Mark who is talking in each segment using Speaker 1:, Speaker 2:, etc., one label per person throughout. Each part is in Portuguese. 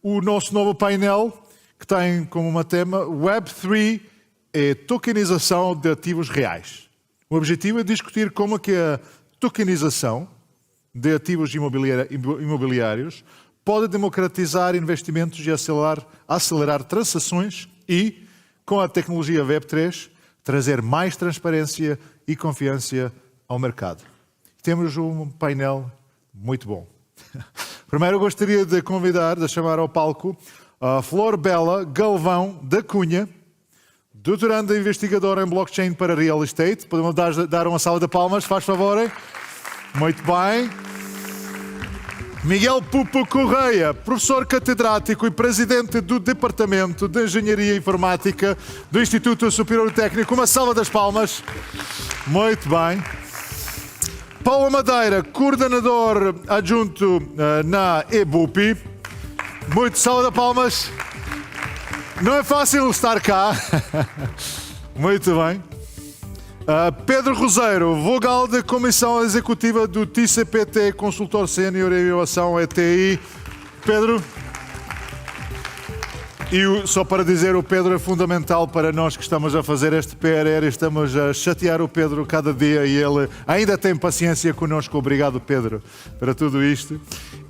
Speaker 1: o nosso novo painel, que tem como uma tema Web3 é tokenização de ativos reais. O objetivo é discutir como é que a tokenização de ativos imobiliários pode democratizar investimentos e acelerar transações e, com a tecnologia Web3, trazer mais transparência e confiança ao mercado. Temos um painel muito bom. Primeiro eu gostaria de chamar ao palco a Flor Bela Galvão da Cunha, doutoranda investigadora em blockchain para real estate. Podemos dar uma salva de palmas, faz favor. Muito bem. Miguel Pupo Correia, professor catedrático e presidente do Departamento de Engenharia Informática do Instituto Superior Técnico. Uma salva das palmas. Muito bem. Paulo Madeira, coordenador adjunto na EBUPI. Muito salva de palmas. Não é fácil estar cá. Muito bem. Pedro Roseiro, vogal da Comissão Executiva do TCPT, consultor sénior em inovação ETI. Pedro. E só para dizer, o Pedro é fundamental para nós que estamos a fazer este PRR. Estamos a chatear o Pedro cada dia e ele ainda tem paciência connosco. Obrigado, Pedro, para tudo isto.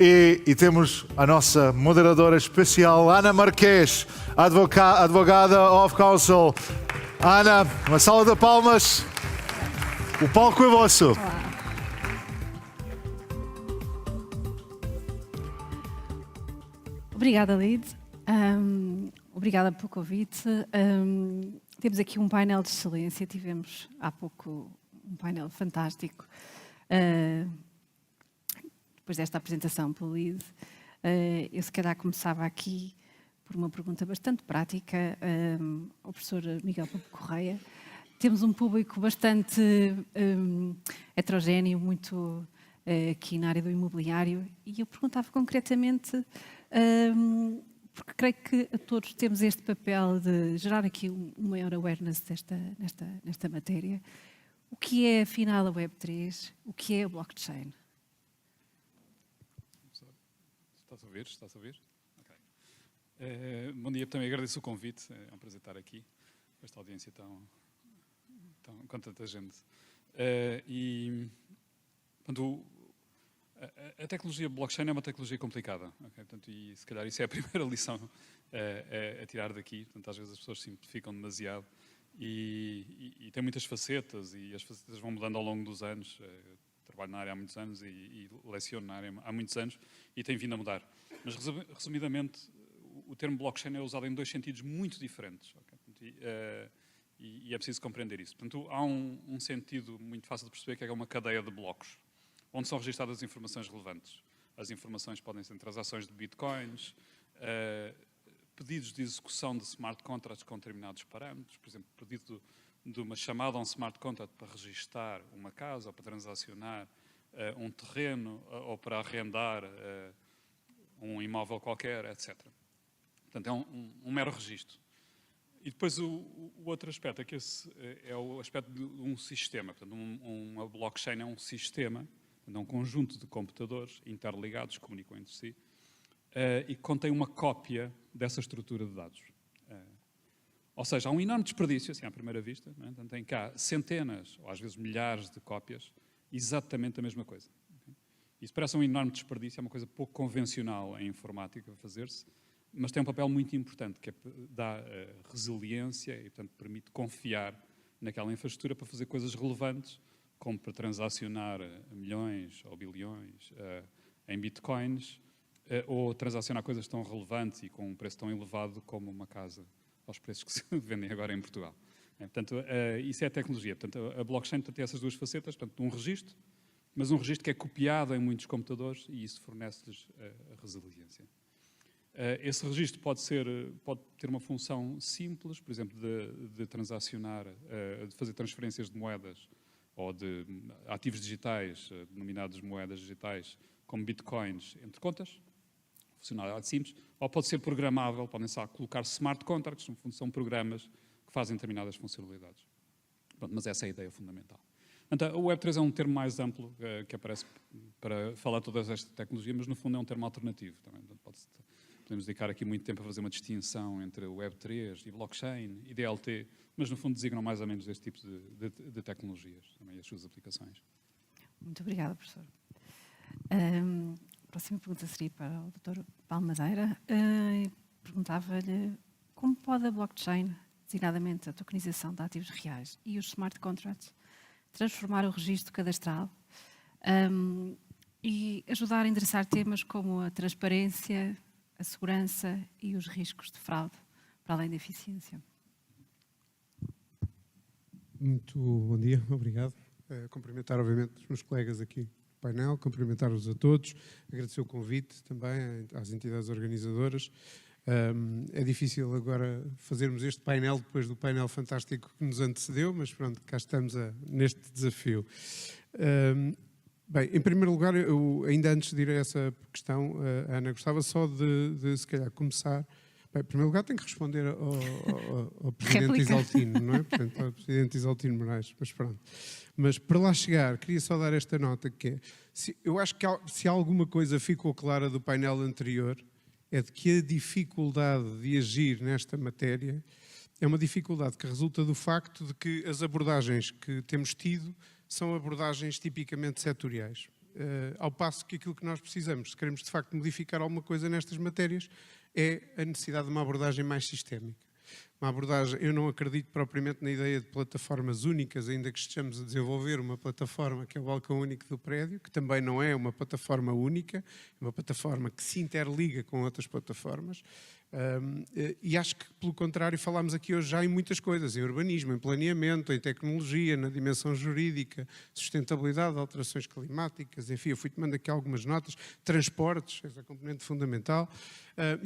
Speaker 1: E temos a nossa moderadora especial, Ana Marques, advogada of counsel. Ana, uma salva de palmas. O palco é vosso.
Speaker 2: Olá. Obrigada, Lid. Obrigada pelo convite. Temos aqui um painel de excelência. Tivemos há pouco um painel fantástico. Depois desta apresentação pelo Lid, eu se calhar começava aqui por uma pergunta bastante prática ao professor Miguel Pupo Correia. Temos um público bastante heterogéneo, muito aqui na área do imobiliário, e eu perguntava concretamente, porque creio que todos temos este papel de gerar aqui um maior awareness nesta matéria. O que é, afinal, a Web3? O que é a blockchain?
Speaker 3: Estás a ouvir? Okay. Bom dia, também agradeço o convite. É um prazer estar aqui com esta audiência com tanta gente. A tecnologia blockchain é uma tecnologia complicada. Okay? Portanto, e se calhar isso é a primeira lição a tirar daqui. Portanto, às vezes as pessoas simplificam demasiado e tem muitas facetas e as facetas vão mudando ao longo dos anos. Trabalho na área há muitos anos e leciono na área há muitos anos e tem vindo a mudar. Mas, resumidamente, o termo blockchain é usado em dois sentidos muito diferentes. Okay? E é preciso compreender isso. Portanto, há um sentido muito fácil de perceber que é uma cadeia de blocos, onde são registadas as informações relevantes. As informações podem ser transações de bitcoins, pedidos de execução de smart contracts com determinados parâmetros, por exemplo, pedido de uma chamada a um smart contract para registar uma casa, ou para transacionar um terreno, ou para arrendar um imóvel qualquer, etc. Portanto, é um mero registro. E depois o outro aspecto é que esse é o aspecto de um sistema. Portanto, uma blockchain é um sistema, é um conjunto de computadores interligados, que comunicam entre si, e que contém uma cópia dessa estrutura de dados. Ou seja, há um enorme desperdício, assim à primeira vista, não é? Portanto, tem cá centenas, ou às vezes milhares de cópias, exatamente a mesma coisa. Okay? Isso parece um enorme desperdício, é uma coisa pouco convencional em informática a fazer-se, mas tem um papel muito importante, que é dar resiliência e, portanto, permite confiar naquela infraestrutura para fazer coisas relevantes, como para transacionar milhões ou bilhões em bitcoins, ou transacionar coisas tão relevantes e com um preço tão elevado como uma casa, aos preços que se vendem agora em Portugal. Portanto, isso é a tecnologia. Portanto, a blockchain tem essas duas facetas, portanto, um registro, mas um registro que é copiado em muitos computadores e isso fornece-lhes a resiliência. Esse registro pode ter uma função simples, por exemplo, de transacionar, de fazer transferências de moedas ou de ativos digitais, denominados moedas digitais, como bitcoins, entre contas, funcionalidade simples, ou pode ser programável, podem-se colocar smart contracts, no fundo são programas que fazem determinadas funcionalidades. Pronto, mas essa é a ideia fundamental. Então, o Web3 é um termo mais amplo que aparece para falar de toda esta tecnologia, mas no fundo é um termo alternativo também. podemos dedicar aqui muito tempo a fazer uma distinção entre o Web3 e blockchain e DLT, mas no fundo designam mais ou menos este tipo de tecnologias, também as suas aplicações.
Speaker 2: Muito obrigada, professor. A próxima pergunta seria para o Dr. Paulo Madeira. Perguntava-lhe como pode a blockchain, designadamente a tokenização de ativos reais e os smart contracts, transformar o registro cadastral e ajudar a endereçar temas como a transparência, a segurança e os riscos de fraude, para além da eficiência.
Speaker 4: Muito bom dia, obrigado. Cumprimentar, obviamente, os meus colegas aqui no painel, cumprimentar-vos a todos, agradecer o convite também às entidades organizadoras. É difícil agora fazermos este painel depois do painel fantástico que nos antecedeu, mas pronto, cá estamos neste desafio. Bem, em primeiro lugar, eu, ainda antes de ir a essa questão, Ana, gostava só de se calhar começar. Bem, em primeiro lugar, tenho que responder ao Presidente Isaltino, não é? Portanto, ao Presidente Isaltino Moraes, mas pronto. Mas para lá chegar, queria só dar esta nota que é, eu acho que se alguma coisa ficou clara do painel anterior, é de que a dificuldade de agir nesta matéria é uma dificuldade que resulta do facto de que as abordagens que temos tido são abordagens tipicamente setoriais. Ao passo que aquilo que nós precisamos, se queremos de facto modificar alguma coisa nestas matérias, é a necessidade de uma abordagem mais sistémica. Uma abordagem, eu não acredito propriamente na ideia de plataformas únicas, ainda que estejamos a desenvolver uma plataforma que é o balcão único do prédio, que também não é uma plataforma única, é uma plataforma que se interliga com outras plataformas. E acho que, pelo contrário, falámos aqui hoje já em muitas coisas, em urbanismo, em planeamento, em tecnologia, na dimensão jurídica, sustentabilidade, alterações climáticas, enfim, eu fui tomando aqui algumas notas, transportes, essa é a componente fundamental.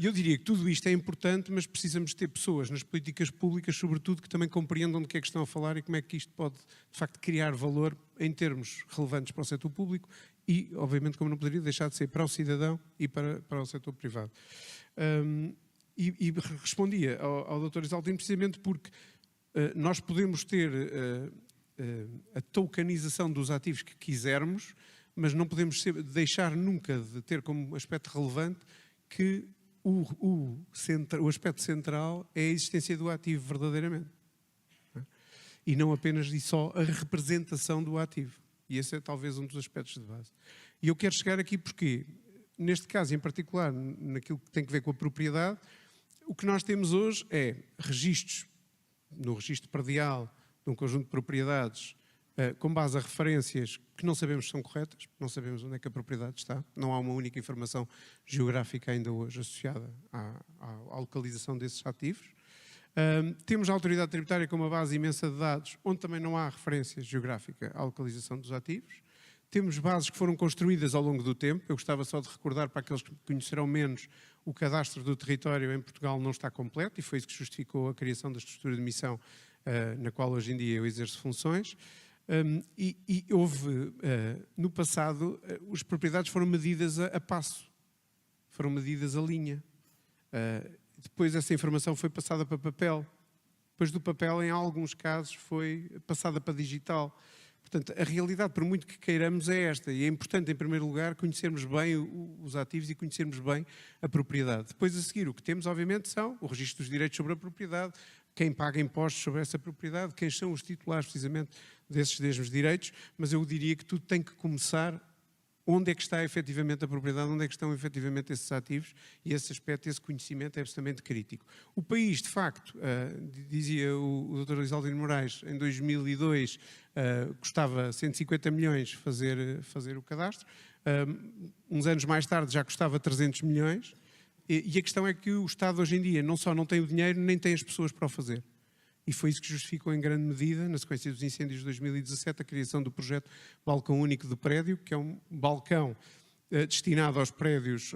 Speaker 4: Eu diria que tudo isto é importante, mas precisamos ter pessoas nas políticas públicas, sobretudo, que também compreendam do que é que estão a falar e como é que isto pode, de facto, criar valor em termos relevantes para o setor público e, obviamente, como não poderia deixar de ser, para o cidadão e para o setor privado. E respondia ao Dr. Isaltino precisamente porque nós podemos ter a tokenização dos ativos que quisermos, mas não podemos deixar nunca de ter como aspecto relevante que o aspecto central é a existência do ativo verdadeiramente. E não apenas e só a representação do ativo. E esse é talvez um dos aspectos de base. E eu quero chegar aqui porque, neste caso em particular, naquilo que tem a ver com a propriedade, o que nós temos hoje é registros, no registro predial de um conjunto de propriedades, com base a referências que não sabemos se são corretas, não sabemos onde é que a propriedade está, não há uma única informação geográfica ainda hoje associada à localização desses ativos. Temos a autoridade tributária com uma base imensa de dados, onde também não há referência geográfica à localização dos ativos. Temos bases que foram construídas ao longo do tempo. Eu gostava só de recordar para aqueles que conhecerão menos, o cadastro do território em Portugal não está completo e foi isso que justificou a criação da estrutura de missão na qual hoje em dia eu exerço funções. E houve, no passado, as propriedades foram medidas a passo, foram medidas a linha. Depois essa informação foi passada para papel. Depois do papel, em alguns casos, foi passada para digital. Portanto, a realidade, por muito que queiramos, é esta. E é importante, em primeiro lugar, conhecermos bem os ativos e conhecermos bem a propriedade. Depois, a seguir, o que temos, obviamente, são o registro dos direitos sobre a propriedade, quem paga impostos sobre essa propriedade, quem são os titulares, precisamente, desses mesmos direitos. Mas eu diria que tudo tem que começar onde é que está efetivamente a propriedade, onde é que estão efetivamente esses ativos, e esse aspecto, esse conhecimento é absolutamente crítico. O país, de facto, dizia o Dr. Isaltino Moraes, em 2002 custava 150 milhões fazer o cadastro, uns anos mais tarde já custava 300 milhões, e a questão é que o Estado hoje em dia não só não tem o dinheiro, nem tem as pessoas para o fazer. E foi isso que justificou em grande medida, na sequência dos incêndios de 2017, a criação do projeto Balcão Único do Prédio, que é um balcão destinado aos prédios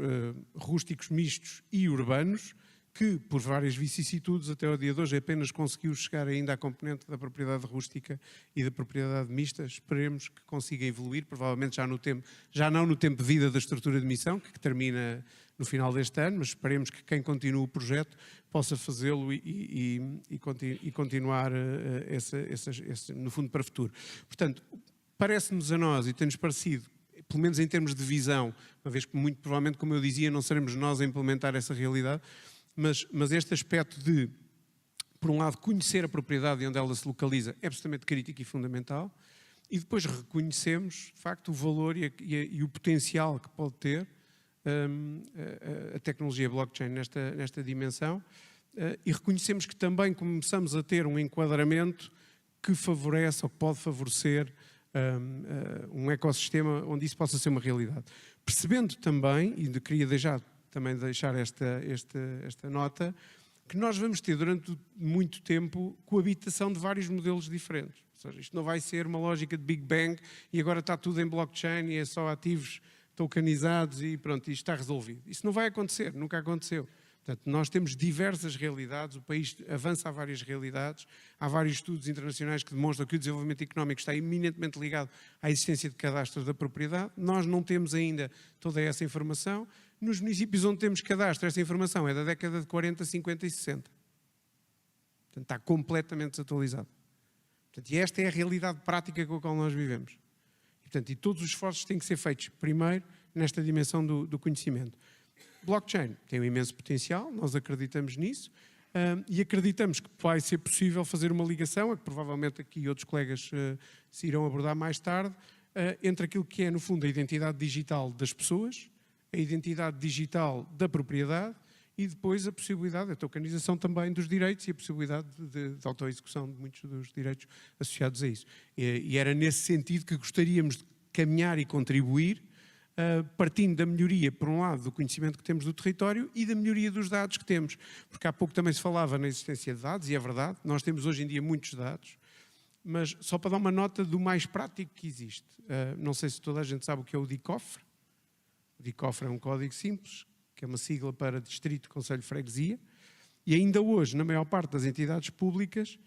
Speaker 4: rústicos, mistos e urbanos, que, por várias vicissitudes, até ao dia de hoje apenas conseguiu chegar ainda à componente da propriedade rústica e da propriedade mista. Esperemos que consiga evoluir, provavelmente já não no tempo de vida da estrutura de missão, que termina no final deste ano, mas esperemos que quem continue o projeto possa fazê-lo e continuar no fundo para o futuro. Portanto, parece-nos a nós, e tem-nos parecido, pelo menos em termos de visão, uma vez que muito provavelmente, como eu dizia, não seremos nós a implementar essa realidade, mas este aspecto de, por um lado, conhecer a propriedade e onde ela se localiza é absolutamente crítico e fundamental, e depois reconhecemos, de facto, o valor e o potencial que pode ter a tecnologia blockchain nesta dimensão, e reconhecemos que também começamos a ter um enquadramento que favorece ou que pode favorecer um ecossistema onde isso possa ser uma realidade. Percebendo também, e queria também deixar esta nota, que nós vamos ter durante muito tempo coabitação de vários modelos diferentes. Ou seja, isto não vai ser uma lógica de Big Bang e agora está tudo em blockchain e é só ativos tokenizados e pronto, isto está resolvido. Isso não vai acontecer, nunca aconteceu. Portanto, nós temos diversas realidades, o país avança a várias realidades, há vários estudos internacionais que demonstram que o desenvolvimento económico está eminentemente ligado à existência de cadastros da propriedade. Nós não temos ainda toda essa informação. Nos municípios onde temos cadastro, essa informação é da década de 40, 50 e 60. Portanto, está completamente desatualizado. Portanto, e esta é a realidade prática com a qual nós vivemos. E todos os esforços têm que ser feitos, primeiro, nesta dimensão do conhecimento. Blockchain tem um imenso potencial, nós acreditamos nisso, e acreditamos que vai ser possível fazer uma ligação, a que provavelmente aqui outros colegas se irão abordar mais tarde, entre aquilo que é, no fundo, a identidade digital das pessoas, a identidade digital da propriedade e depois a possibilidade, a tokenização também dos direitos e a possibilidade de autoexecução de muitos dos direitos associados a isso. E era nesse sentido que gostaríamos de caminhar e contribuir, partindo da melhoria, por um lado, do conhecimento que temos do território e da melhoria dos dados que temos. Porque há pouco também se falava na existência de dados, e é verdade, nós temos hoje em dia muitos dados, mas só para dar uma nota do mais prático que existe. Não sei se toda a gente sabe o que é o DICOFRE. O DICOFRE é um código simples, que é uma sigla para Distrito, Conselho, Freguesia, e ainda hoje, na maior parte das entidades públicas,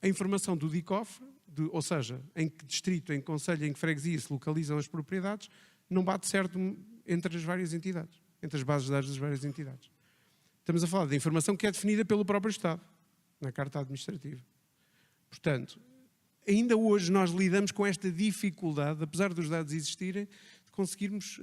Speaker 4: a informação do DICOFRE, ou seja, em que distrito, em que concelho, em que freguesia se localizam as propriedades, não bate certo entre as várias entidades, entre as bases de dados das várias entidades. Estamos a falar de informação que é definida pelo próprio Estado, na Carta Administrativa. Portanto, ainda hoje nós lidamos com esta dificuldade, apesar dos dados existirem, de conseguirmos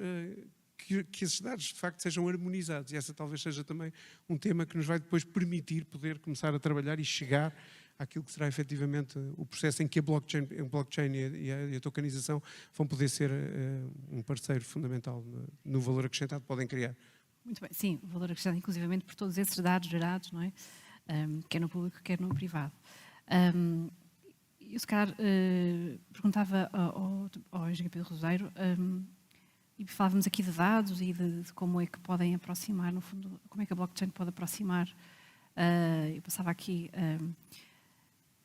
Speaker 4: que esses dados, de facto, sejam harmonizados. E essa talvez seja também um tema que nos vai depois permitir poder começar a trabalhar e chegar àquilo que será efetivamente o processo em que a blockchain e a tokenização vão poder ser um parceiro fundamental no valor acrescentado que podem criar.
Speaker 2: Muito bem, sim, o valor acrescentado inclusivamente por todos esses dados gerados, não é? Quer no público, quer no privado. Eu, se calhar, perguntava ao engenheiro Pedro Roseiro, e falávamos aqui de dados e de como é que podem aproximar, no fundo, como é que a blockchain pode aproximar. Eu passava aqui,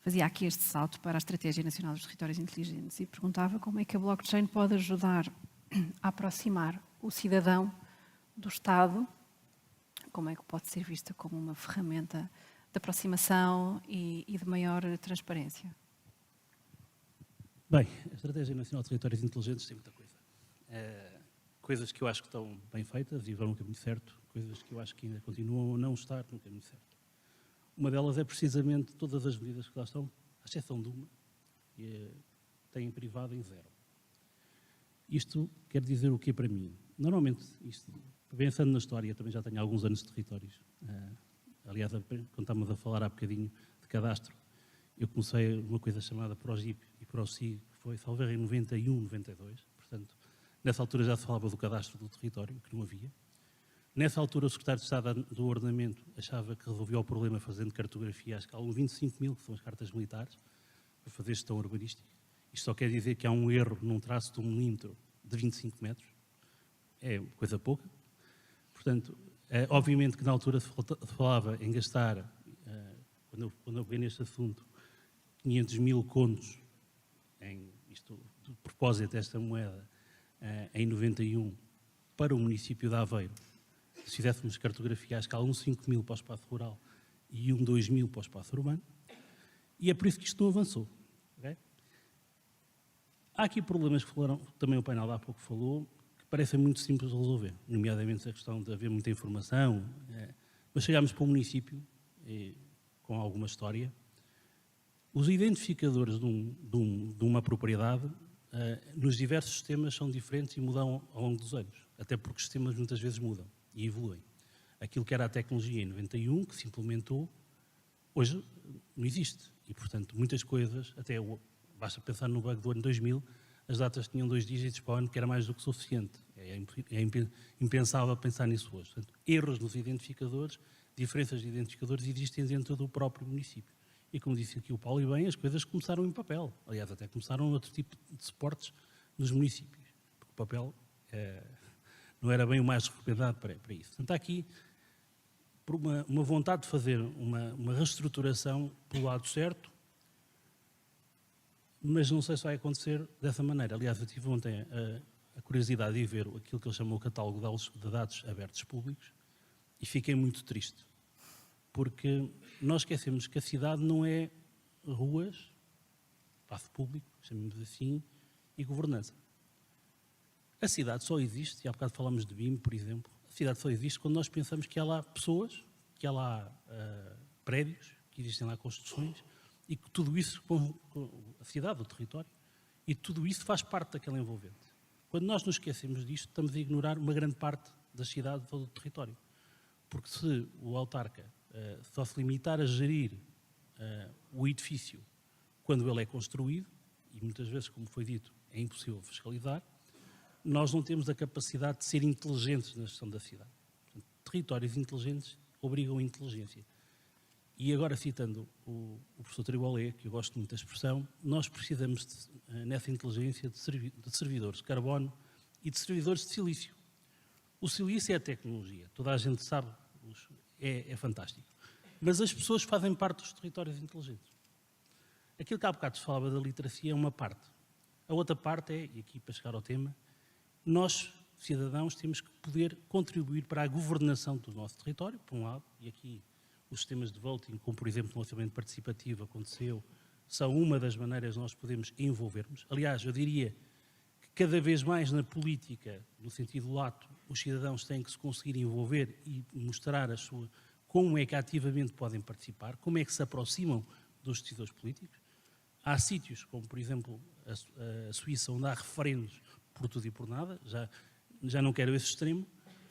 Speaker 2: fazia aqui este salto para a Estratégia Nacional dos Territórios Inteligentes e perguntava como é que a blockchain pode ajudar a aproximar o cidadão do Estado, como é que pode ser vista como uma ferramenta de aproximação e de maior transparência.
Speaker 5: Bem, a Estratégia Nacional de Territórios Inteligentes tem muita coisa. Coisas que eu acho que estão bem feitas e vão no caminho certo, coisas que eu acho que ainda continuam a não estar no caminho certo. Uma delas é precisamente todas as medidas que lá estão, à exceção de uma, que têm privado em zero. Isto quer dizer o quê para mim? Normalmente, isto, pensando na história, também já tenho alguns anos de territórios. Aliás, quando estávamos a falar há bocadinho de cadastro, eu comecei uma coisa chamada ProGIP e ProSig, que foi, salvo erro, em 91, 92. Portanto, nessa altura já se falava do cadastro do território, que não havia. Nessa altura, o secretário de Estado do Ordenamento achava que resolvia o problema fazendo cartografia à escala de 25.000, que são as cartas militares, para fazer gestão urbanística. Isto só quer dizer que há um erro num traço de 1 milímetro de 25 metros. É coisa pouca. Portanto, obviamente que na altura se falava em gastar, quando eu peguei neste assunto, 500 mil contos, isto de propósito desta moeda, em 91, para o município de Aveiro. Se fizéssemos cartografia à escala 1.5.000 para o espaço rural e 2.000 para o espaço urbano, e é por isso que isto não avançou. Okay? Há aqui problemas que falaram, também o painel há pouco falou, que parecem muito simples de resolver, nomeadamente a questão de haver muita informação, mas chegámos para um município com alguma história. Os identificadores de uma propriedade nos diversos sistemas são diferentes e mudam ao longo dos anos, até porque os sistemas muitas vezes mudam e evoluem. Aquilo que era a tecnologia em 91, que se implementou, hoje não existe. E, portanto, muitas coisas, basta pensar no bug do ano 2000, as datas tinham 2 dígitos para o ano, que era mais do que suficiente. É impensável pensar nisso hoje. Portanto, erros nos identificadores, diferenças de identificadores existem dentro do próprio município. E como disse aqui o Paulo e bem, as coisas começaram em papel. Aliás, até começaram outro tipo de suportes nos municípios. Porque o papel não era bem o mais recomendado para isso. Portanto, há aqui por uma vontade de fazer uma reestruturação pelo lado certo, mas não sei se vai acontecer dessa maneira. Aliás, eu tive ontem a curiosidade de ver aquilo que ele chamou o catálogo de dados abertos públicos e fiquei muito triste, porque nós esquecemos que a cidade não é ruas, espaço público, chamemos assim, e governança. A cidade só existe, e há bocado falamos de BIM, por exemplo, a cidade só existe quando nós pensamos que há lá pessoas, que há lá prédios, que existem lá construções, e que tudo isso, a cidade, o território, e tudo isso faz parte daquela envolvente. Quando nós nos esquecemos disto, estamos a ignorar uma grande parte da cidade ou do território. Porque se o autarca só se limitar a gerir o edifício quando ele é construído, e muitas vezes, como foi dito, é impossível fiscalizar, nós não temos a capacidade de ser inteligentes na gestão da cidade. Portanto, territórios inteligentes obrigam a inteligência. E agora, citando o professor Tribolé, que eu gosto muito da expressão, nós precisamos, nessa inteligência, de servidores de carbono e de servidores de silício. O silício é a tecnologia, toda a gente sabe, é fantástico. Mas as pessoas fazem parte dos territórios inteligentes. Aquilo que há bocado se falava da literacia é uma parte. A outra parte é, e aqui para chegar ao tema, nós, cidadãos, temos que poder contribuir para a governação do nosso território, por um lado, e aqui os sistemas de voting, como por exemplo o orçamento participativo aconteceu, são uma das maneiras de nós podemos envolvermos. Aliás, eu diria que cada vez mais na política, no sentido lato, os cidadãos têm que se conseguir envolver e mostrar como é que ativamente podem participar, como é que se aproximam dos decisores políticos. Há sítios, como por exemplo a Suíça, onde há referendos por tudo e por nada, já não quero esse extremo,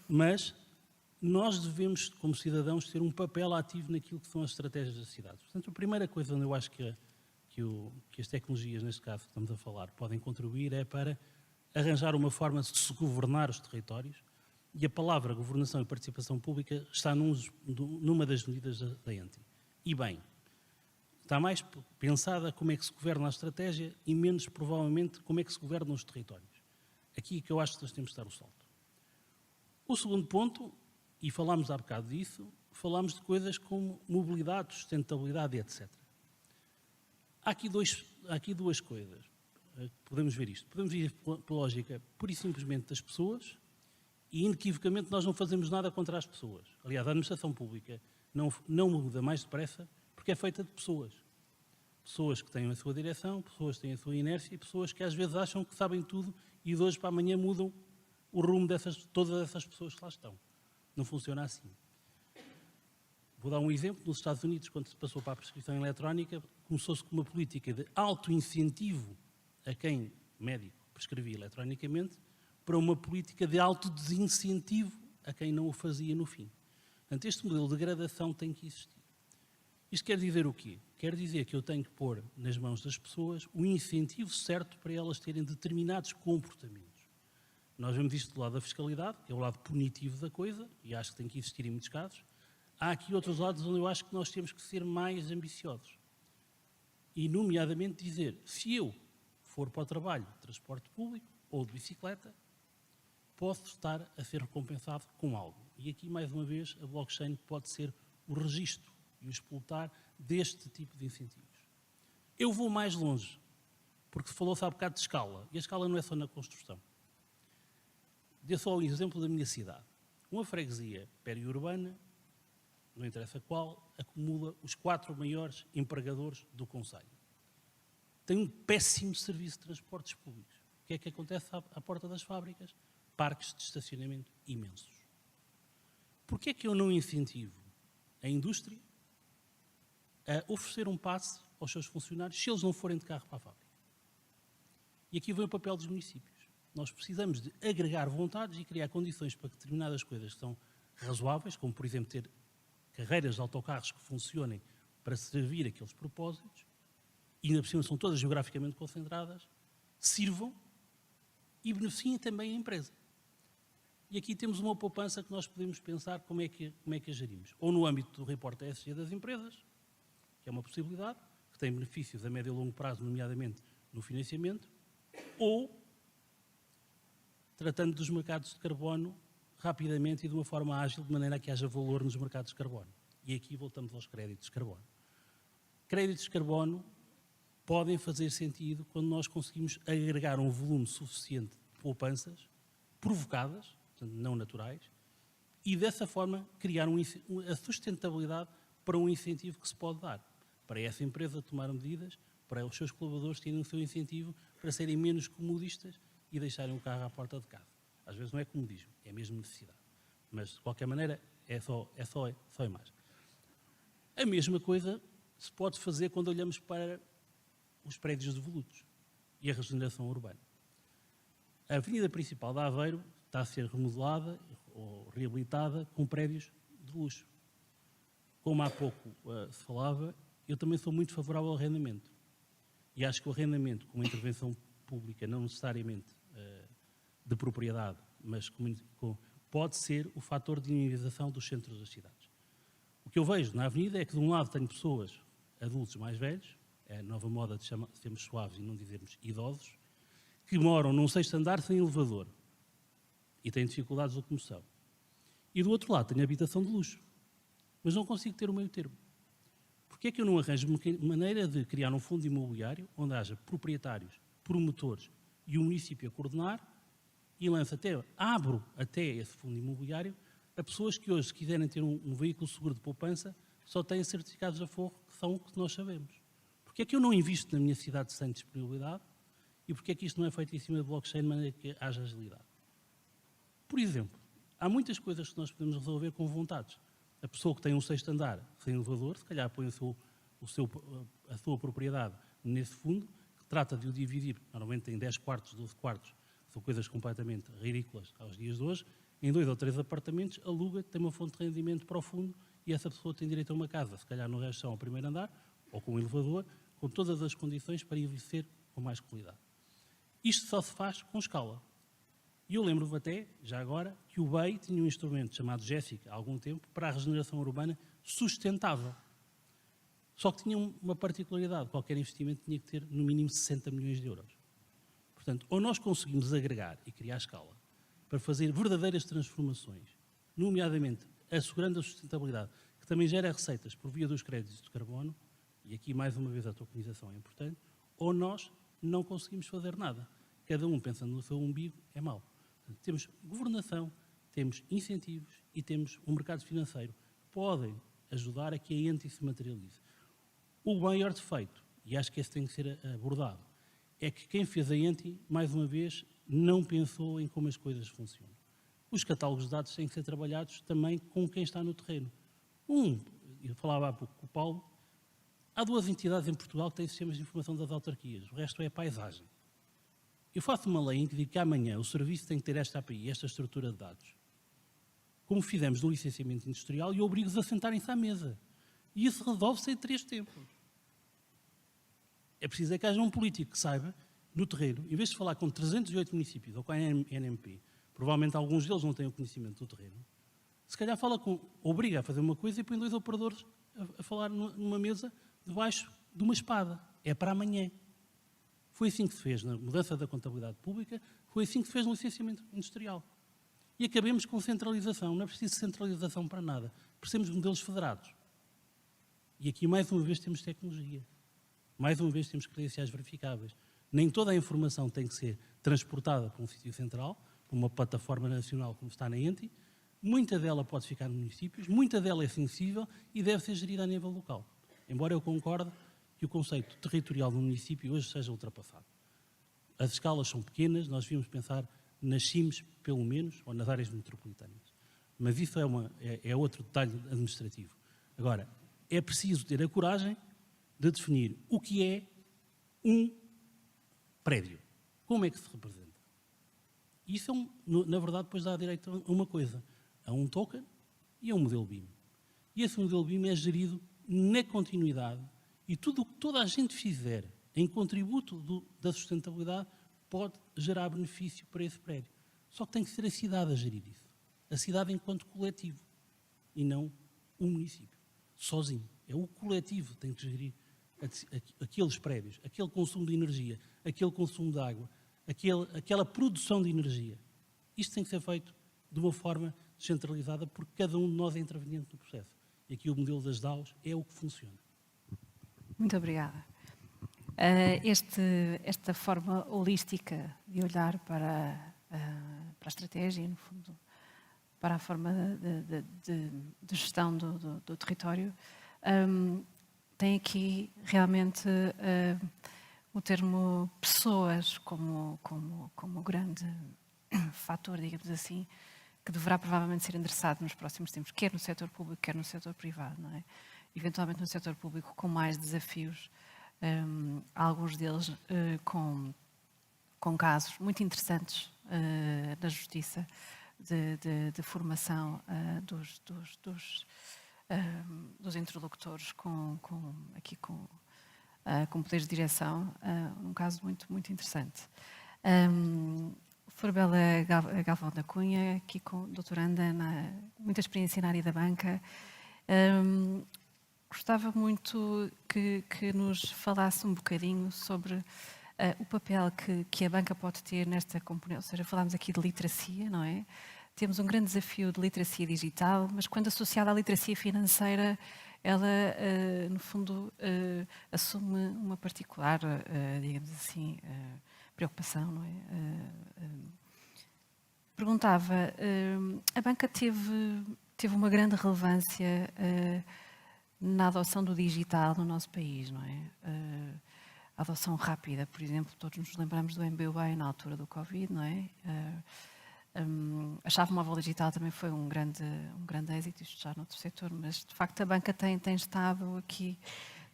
Speaker 5: mas nós devemos, como cidadãos, ter um papel ativo naquilo que são as estratégias das cidades. Portanto, a primeira coisa onde eu acho que as tecnologias, neste caso que estamos a falar, podem contribuir é para arranjar uma forma de se governar os territórios, e a palavra governação e participação pública está numa das medidas da ENTI. E bem, está mais pensada como é que se governa a estratégia e menos, provavelmente, como é que se governam os territórios. Aqui é que eu acho que nós temos de dar o salto. O segundo ponto, e falámos há bocado disso, falámos de coisas como mobilidade, sustentabilidade, etc. Há aqui duas coisas. Podemos ver isto. Podemos ir pela lógica pura e simplesmente das pessoas e, inequivocamente, nós não fazemos nada contra as pessoas. Aliás, a administração pública não muda mais depressa porque é feita de pessoas. Pessoas que têm a sua direção, pessoas que têm a sua inércia e pessoas que às vezes acham que sabem tudo e de hoje para amanhã mudam o rumo de todas essas pessoas que lá estão. Não funciona assim. Vou dar um exemplo. Nos Estados Unidos, quando se passou para a prescrição eletrónica, começou-se com uma política de auto-incentivo a quem, médico, prescrevia eletronicamente, para uma política de auto-desincentivo a quem não o fazia no fim. Portanto, este modelo de gradação tem que existir. Isto quer dizer o quê? Quer dizer que eu tenho que pôr nas mãos das pessoas o incentivo certo para elas terem determinados comportamentos. Nós vemos isto do lado da fiscalidade, que é o lado punitivo da coisa, e acho que tem que existir em muitos casos. Há aqui outros lados onde eu acho que nós temos que ser mais ambiciosos. E, nomeadamente, dizer, se eu for para o trabalho de transporte público ou de bicicleta, posso estar a ser recompensado com algo. E aqui, mais uma vez, a blockchain pode ser o registro e o explotar deste tipo de incentivos. Eu vou mais longe, porque falou-se há bocado de escala, e a escala não é só na construção. Dê só o exemplo da minha cidade. Uma freguesia periurbana, não interessa qual, acumula os 4 maiores empregadores do concelho. Tem um péssimo serviço de transportes públicos. O que é que acontece à porta das fábricas? Parques de estacionamento imensos. Porquê é que eu não incentivo a indústria a oferecer um passe aos seus funcionários se eles não forem de carro para a fábrica? E aqui vem o papel dos municípios. Nós precisamos de agregar vontades e criar condições para que determinadas coisas que são razoáveis, como, por exemplo, ter carreiras de autocarros que funcionem para servir aqueles propósitos, e ainda por cima são todas geograficamente concentradas, sirvam e beneficiem também a empresa. E aqui temos uma poupança que nós podemos pensar como é que a gerimos. Ou no âmbito do reporte ESG das empresas, que é uma possibilidade, que tem benefícios a médio e longo prazo, nomeadamente no financiamento, ou tratando dos mercados de carbono rapidamente e de uma forma ágil, de maneira a que haja valor nos mercados de carbono. E aqui voltamos aos créditos de carbono. Créditos de carbono podem fazer sentido quando nós conseguimos agregar um volume suficiente de poupanças provocadas, portanto, não naturais, e dessa forma criar a sustentabilidade para um incentivo que se pode dar. Para essa empresa tomar medidas, para os seus colaboradores terem o seu incentivo para serem menos comodistas e deixarem o carro à porta de casa. Às vezes não é comodismo, é mesmo necessidade. Mas, de qualquer maneira, é só imagem. A mesma coisa se pode fazer quando olhamos para os prédios devolutos e a regeneração urbana. A avenida principal de Aveiro está a ser remodelada ou reabilitada com prédios de luxo. Como há pouco se falava, eu também sou muito favorável ao arrendamento. E acho que o arrendamento, com uma intervenção pública, não necessariamente de propriedade, mas pode ser o fator de dinamização dos centros das cidades. O que eu vejo na avenida é que, de um lado, tenho pessoas, adultos mais velhos, é a nova moda de sermos suaves e não dizermos idosos, que moram num 6º andar sem elevador e têm dificuldades de locomoção. E do outro lado tenho habitação de luxo, mas não consigo ter o meio termo. Porquê é que eu não arranjo maneira de criar um fundo imobiliário onde haja proprietários, promotores e o município a coordenar e abro até esse fundo imobiliário a pessoas que hoje, se quiserem ter um veículo seguro de poupança, só têm certificados de aforro que são o que nós sabemos. Porquê é que eu não invisto na minha cidade sem disponibilidade e porquê é que isto não é feito em cima de blockchain de maneira que haja agilidade? Por exemplo, há muitas coisas que nós podemos resolver com vontades. A pessoa que tem um 6º andar sem elevador, se calhar põe a sua propriedade nesse fundo, que trata de o dividir, normalmente em 10 quartos, 12 quartos, são coisas completamente ridículas aos dias de hoje, em 2 ou 3 apartamentos, aluga, tem uma fonte de rendimento para o fundo e essa pessoa tem direito a uma casa, se calhar no resto ao 1º andar, ou com um elevador, com todas as condições para envelhecer com mais qualidade. Isto só se faz com escala. E eu lembro-me até, já agora, que o BEI tinha um instrumento chamado Jéssica, há algum tempo, para a regeneração urbana sustentável. Só que tinha uma particularidade, qualquer investimento tinha que ter no mínimo 60 milhões de euros. Portanto, ou nós conseguimos agregar e criar escala para fazer verdadeiras transformações, nomeadamente assegurando a sustentabilidade, que também gera receitas por via dos créditos de carbono, e aqui mais uma vez a tokenização é importante, ou nós não conseguimos fazer nada. Cada um pensando no seu umbigo é mau. Portanto, temos governação, temos incentivos e temos um mercado financeiro que podem ajudar a que a ENTI se materialize. O maior defeito, e acho que esse tem que ser abordado, é que quem fez a ENTI, mais uma vez, não pensou em como as coisas funcionam. Os catálogos de dados têm que ser trabalhados também com quem está no terreno. Eu falava há pouco com o Paulo, há 2 entidades em Portugal que têm sistemas de informação das autarquias, o resto é paisagem. Eu faço uma lei em que digo que amanhã o serviço tem que ter esta API, esta estrutura de dados, como fizemos no licenciamento industrial, e eu obrigo-os a sentarem-se à mesa. E isso resolve-se em 3 tempos. É preciso que haja um político que saiba, no terreno, em vez de falar com 308 municípios ou com a NMP, provavelmente alguns deles não têm o conhecimento do terreno, se calhar obriga a fazer uma coisa e põe 2 operadores a falar numa mesa debaixo de uma espada. É para amanhã. Foi assim que se fez na mudança da contabilidade pública, foi assim que se fez no licenciamento industrial. E acabemos com centralização. Não é preciso centralização para nada. Precisamos de modelos federados. E aqui, mais uma vez, temos tecnologia. Mais uma vez, temos credenciais verificáveis. Nem toda a informação tem que ser transportada para um sítio central, para uma plataforma nacional como está na ENTI. Muita dela pode ficar nos municípios, muita dela é sensível e deve ser gerida a nível local. Embora eu concorde que o conceito territorial do município hoje seja ultrapassado. As escalas são pequenas, nós devíamos pensar nas CIMs, pelo menos, ou nas áreas metropolitanas. Mas isso é outro detalhe administrativo. Agora, é preciso ter a coragem de definir o que é um prédio. como é que se representa? Isso, na verdade, depois dá direito a uma coisa, a um token e a um modelo BIM. E esse modelo BIM é gerido na continuidade e tudo o que toda a gente fizer em contributo da sustentabilidade pode gerar benefício para esse prédio. Só que tem que ser a cidade a gerir isso. A cidade enquanto coletivo e não o município, sozinho. É o coletivo que tem que gerir aqueles prédios, aquele consumo de energia, aquele consumo de água, aquela produção de energia. Isto tem que ser feito de uma forma descentralizada porque cada um de nós é interveniente no processo. E aqui o modelo das DAOs é o que funciona.
Speaker 2: Muito obrigada. Esta forma holística de olhar para a estratégia e, no fundo, para a forma de gestão do território, tem aqui realmente o termo pessoas como grande fator, digamos assim, que deverá provavelmente ser endereçado nos próximos tempos, quer no setor público, quer no setor privado, não é? Eventualmente no setor público com mais desafios, alguns deles com casos muito interessantes na justiça de formação dos interlocutores com poderes de direção, um caso muito, muito interessante. Flor Bela Galvão da Cunha, aqui doutoranda, muita experiência na área da banca. Gostava muito que nos falasse um bocadinho sobre o papel que a banca pode ter nesta componente, ou seja, falámos aqui de literacia, não é? Temos um grande desafio de literacia digital, mas quando associada à literacia financeira, ela, no fundo, assume uma particular, digamos assim, preocupação, não é? Perguntava, a banca teve uma grande relevância na adoção do digital no nosso país, não é? A adoção rápida, por exemplo, todos nos lembramos do MBWay na altura do Covid, não é? A chave móvel digital também foi um grande êxito, isto já noutro setor, mas de facto a banca tem estado aqui,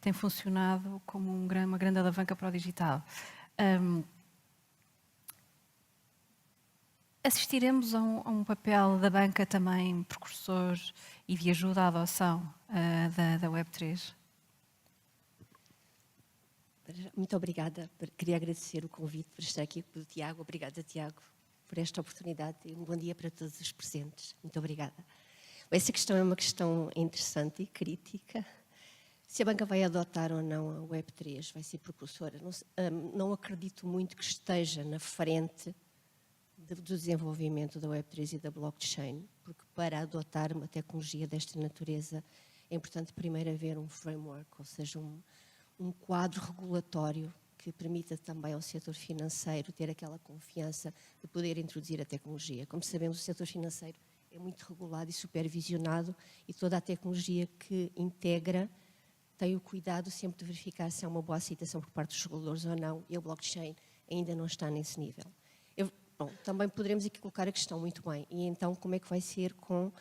Speaker 2: tem funcionado como uma grande alavanca para o digital. Assistiremos a um papel da banca também precursor e de ajuda à adoção da Web3?
Speaker 6: Muito obrigada. Queria agradecer o convite por estar aqui com o Tiago. Obrigada, Tiago, por esta oportunidade e um bom dia para todos os presentes. Muito obrigada. Essa questão é uma questão interessante e crítica. Se a banca vai adotar ou não a Web3, vai ser precursora. Não acredito muito que esteja na frente do desenvolvimento da Web3 e da blockchain, porque para adotar uma tecnologia desta natureza é importante primeiro haver um framework, ou seja, um quadro regulatório que permita também ao setor financeiro ter aquela confiança de poder introduzir a tecnologia. Como sabemos, o setor financeiro é muito regulado e supervisionado e toda a tecnologia que integra tem o cuidado sempre de verificar se há uma boa aceitação por parte dos reguladores ou não, e a blockchain ainda não está nesse nível. Bom, também poderemos aqui colocar a questão muito bem, e então como é que vai ser com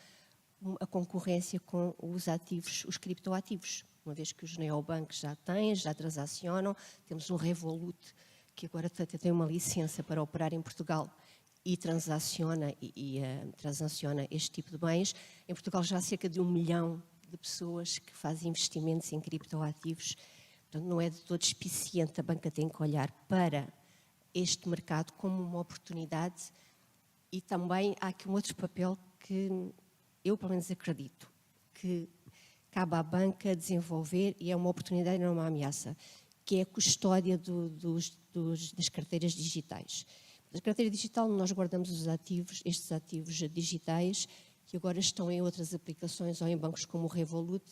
Speaker 6: a concorrência com os ativos, os criptoativos? Uma vez que os neobancos já têm, já transacionam, temos o Revolut, que agora tem uma licença para operar em Portugal e transaciona este tipo de bens. Em Portugal já há cerca de 1 milhão de pessoas que fazem investimentos em criptoativos. Portanto, não é de todo suficiente, a banca tem que olhar para este mercado como uma oportunidade, e também há aqui um outro papel que eu, pelo menos, acredito, que cabe à banca desenvolver, e é uma oportunidade e não uma ameaça, que é a custódia das carteiras digitais. Na carteira digital nós guardamos os ativos, estes ativos digitais, que agora estão em outras aplicações ou em bancos como o Revolut.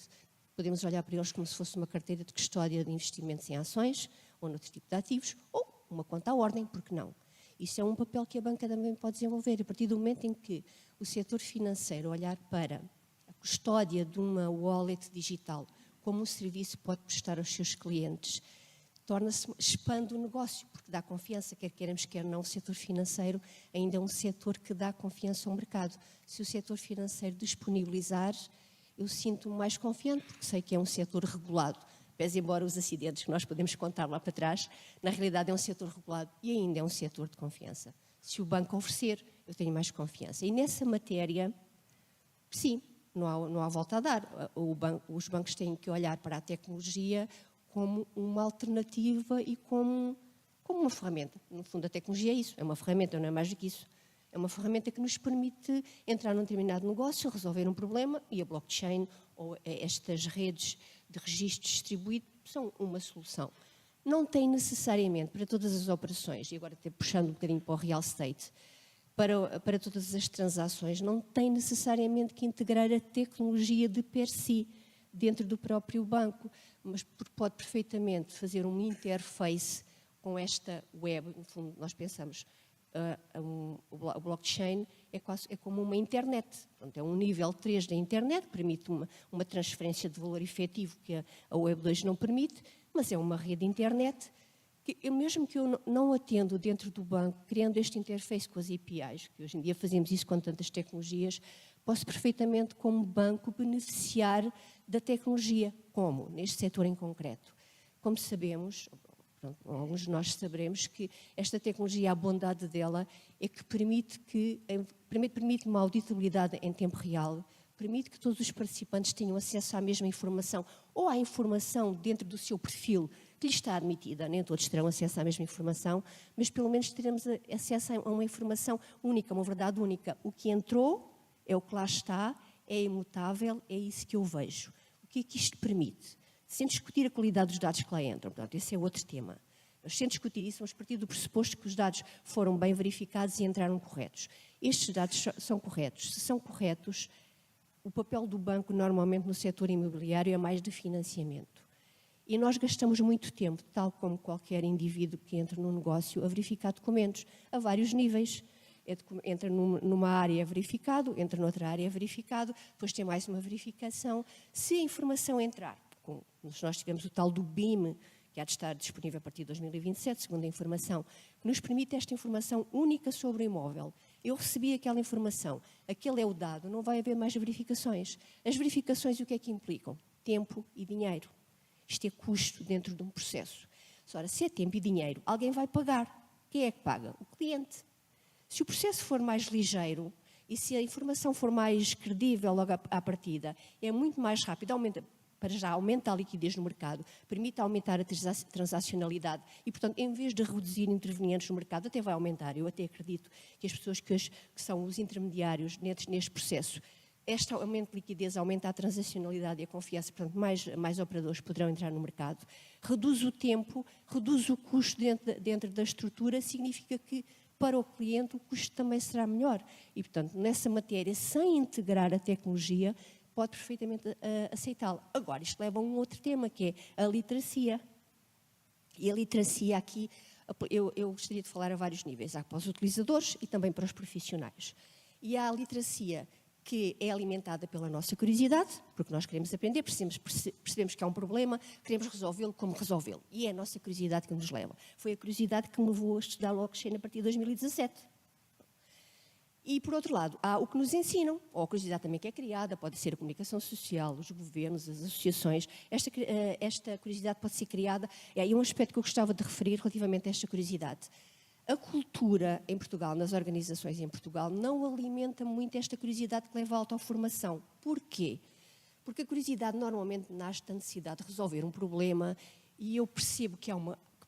Speaker 6: Podemos olhar para eles como se fosse uma carteira de custódia de investimentos em ações ou noutro tipo de ativos, ou uma conta à ordem, porque não? Isso é um papel que a banca também pode desenvolver. A partir do momento em que o setor financeiro olhar para a custódia de uma wallet digital como um serviço que pode prestar aos seus clientes, expande o negócio, porque dá confiança, quer queiramos, quer não, o setor financeiro ainda é um setor que dá confiança ao mercado. Se o setor financeiro disponibilizar, eu sinto-me mais confiante, porque sei que é um setor regulado. Pese embora os acidentes que nós podemos contar lá para trás, na realidade é um setor regulado e ainda é um setor de confiança. Se o banco oferecer, eu tenho mais confiança. E nessa matéria, sim, não há volta a dar. Os bancos têm que olhar para a tecnologia como uma alternativa e como uma ferramenta. No fundo, a tecnologia é isso, é uma ferramenta, não é mais do que isso. É uma ferramenta que nos permite entrar num determinado negócio, resolver um problema, e a blockchain ou estas redes de registro distribuído são uma solução. Não tem necessariamente para todas as operações, e agora até puxando um bocadinho para o real estate, para todas as transações, não tem necessariamente que integrar a tecnologia de per si, dentro do próprio banco, mas pode perfeitamente fazer uma interface com esta web. No fundo, nós pensamos, o blockchain é como uma internet. Portanto, é um nível 3 da internet, permite uma transferência de valor efetivo que a Web 2 não permite, mas é uma rede de internet que, mesmo que eu não atendo dentro do banco, criando este interface com as APIs, que hoje em dia fazemos isso com tantas tecnologias, posso perfeitamente, como banco, beneficiar da tecnologia. Como? Neste setor em concreto. Como sabemos, alguns de nós saberemos que esta tecnologia, a bondade dela é que permite uma auditabilidade em tempo real, permite que todos os participantes tenham acesso à mesma informação ou à informação dentro do seu perfil que lhe está admitida. Nem todos terão acesso à mesma informação, mas pelo menos teremos acesso a uma informação única, uma verdade única. O que entrou é o que lá está, é imutável, é isso que eu vejo. O que é que isto permite? Sem discutir a qualidade dos dados que lá entram, portanto, esse é outro tema. Mas sem discutir isso, vamos partir do pressuposto que os dados foram bem verificados e entraram corretos. Estes dados são corretos. Se são corretos, o papel do banco normalmente no setor imobiliário é mais de financiamento. E nós gastamos muito tempo, tal como qualquer indivíduo que entra num negócio, a verificar documentos a vários níveis. Entra numa área é verificado, entra noutra área é verificado, depois tem mais uma verificação. Se a informação entrar, nós tivemos o tal do BIM, que há de estar disponível a partir de 2027, segundo a informação, que nos permite esta informação única sobre o imóvel. Eu recebi aquela informação, aquele é o dado, não vai haver mais verificações. As verificações o que é que implicam? Tempo e dinheiro. Isto é custo dentro de um processo. Ora, se é tempo e dinheiro, alguém vai pagar. Quem é que paga? O cliente. Se o processo for mais ligeiro e se a informação for mais credível logo à partida, é muito mais rápido, aumenta a liquidez no mercado, permite aumentar a transacionalidade e, portanto, em vez de reduzir intervenientes no mercado, até vai aumentar. Eu até acredito que as pessoas que são os intermediários neste processo, este aumento de liquidez aumenta a transacionalidade e a confiança, portanto, mais operadores poderão entrar no mercado. Reduz o tempo, reduz o custo dentro da estrutura, significa que para o cliente o custo também será melhor. E, portanto, nessa matéria, sem integrar a tecnologia, pode perfeitamente aceitá-la. Agora, isto leva a um outro tema, que é a literacia. E a literacia aqui, eu gostaria de falar a vários níveis. Há para os utilizadores e também para os profissionais. E há a literacia que é alimentada pela nossa curiosidade, porque nós queremos aprender, percebemos que há um problema, queremos resolvê-lo, como resolvê-lo. E é a nossa curiosidade que nos leva. Foi a curiosidade que me levou a estudar blockchain a partir de 2017. E, por outro lado, há o que nos ensinam, ou a curiosidade também que é criada, pode ser a comunicação social, os governos, as associações. Esta curiosidade pode ser criada, e aí um aspecto que eu gostava de referir relativamente a esta curiosidade. A cultura em Portugal, nas organizações em Portugal, não alimenta muito esta curiosidade que leva à autoformação. Porquê? Porque a curiosidade normalmente nasce da necessidade de resolver um problema e eu percebo que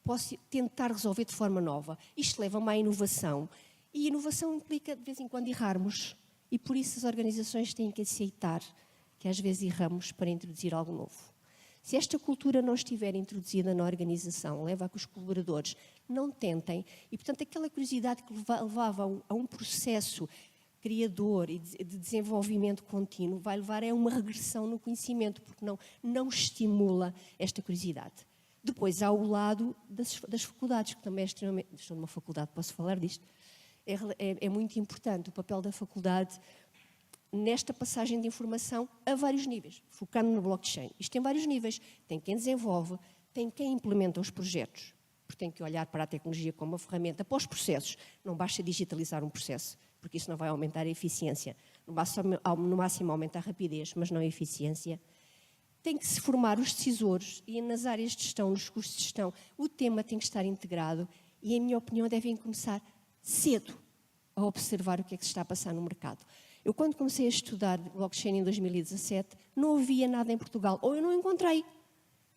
Speaker 6: posso tentar resolver de forma nova. Isto leva-me à inovação. E inovação implica, de vez em quando, errarmos. E por isso as organizações têm que aceitar que às vezes erramos para introduzir algo novo. Se esta cultura não estiver introduzida na organização, leva a que os colaboradores não tentem. E, portanto, aquela curiosidade que levava a um processo criador e de desenvolvimento contínuo vai levar a uma regressão no conhecimento, porque não estimula esta curiosidade. Depois há o lado das faculdades, que também é extremamente... Estou numa faculdade, posso falar disto? É muito importante o papel da faculdade nesta passagem de informação a vários níveis, focando no blockchain. Isto tem vários níveis. Tem quem desenvolve, tem quem implementa os projetos, porque tem que olhar para a tecnologia como uma ferramenta para os processos. Não basta digitalizar um processo, porque isso não vai aumentar a eficiência. No máximo aumenta a rapidez, mas não a eficiência. tem que se formar os decisores e nas áreas de gestão, nos cursos de gestão, o tema tem que estar integrado e, em minha opinião, devem começar cedo a observar o que é que se está a passar no mercado. Eu, quando comecei a estudar blockchain em 2017, não havia nada em Portugal, ou eu não encontrei,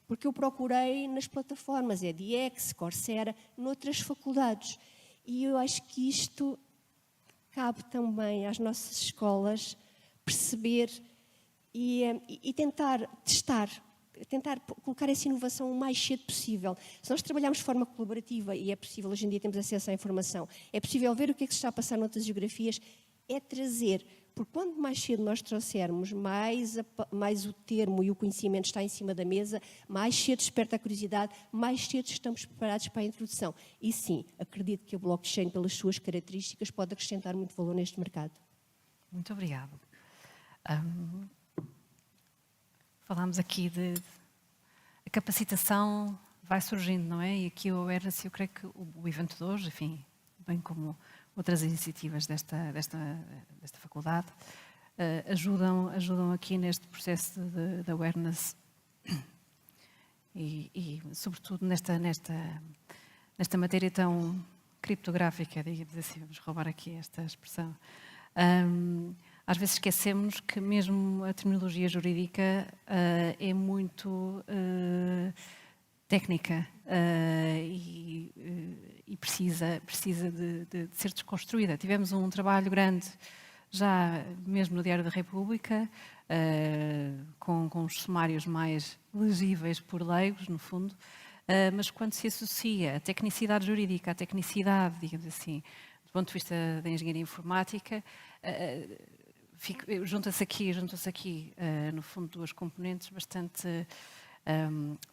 Speaker 6: porque eu procurei nas plataformas edX, Coursera, noutras faculdades. E eu acho que isto cabe também às nossas escolas perceber e tentar testar, tentar colocar essa inovação o mais cedo possível. Se nós trabalharmos de forma colaborativa, e é possível, hoje em dia temos acesso à informação, é possível ver o que é que se está a passar noutras geografias, é trazer, porque quanto mais cedo nós trouxermos, mais o termo e o conhecimento está em cima da mesa, mais cedo desperta a curiosidade, mais cedo estamos preparados para a introdução. E sim, acredito que a blockchain, pelas suas características, pode acrescentar muito valor neste mercado.
Speaker 2: Muito obrigada. Falámos aqui de a capacitação vai surgindo, não é? E aqui o awareness, eu creio que o evento de hoje, enfim, bem como outras iniciativas desta faculdade, ajudam aqui neste processo de awareness e sobretudo nesta matéria tão criptográfica, digamos assim, vamos roubar aqui esta expressão. Às vezes esquecemos que mesmo a terminologia jurídica é muito técnica e precisa de ser desconstruída. Tivemos um trabalho grande já mesmo no Diário da República, com os sumários mais legíveis por leigos, no fundo, mas quando se associa a tecnicidade jurídica, a tecnicidade, digamos assim, do ponto de vista da engenharia informática, juntam-se aqui, no fundo, duas componentes bastante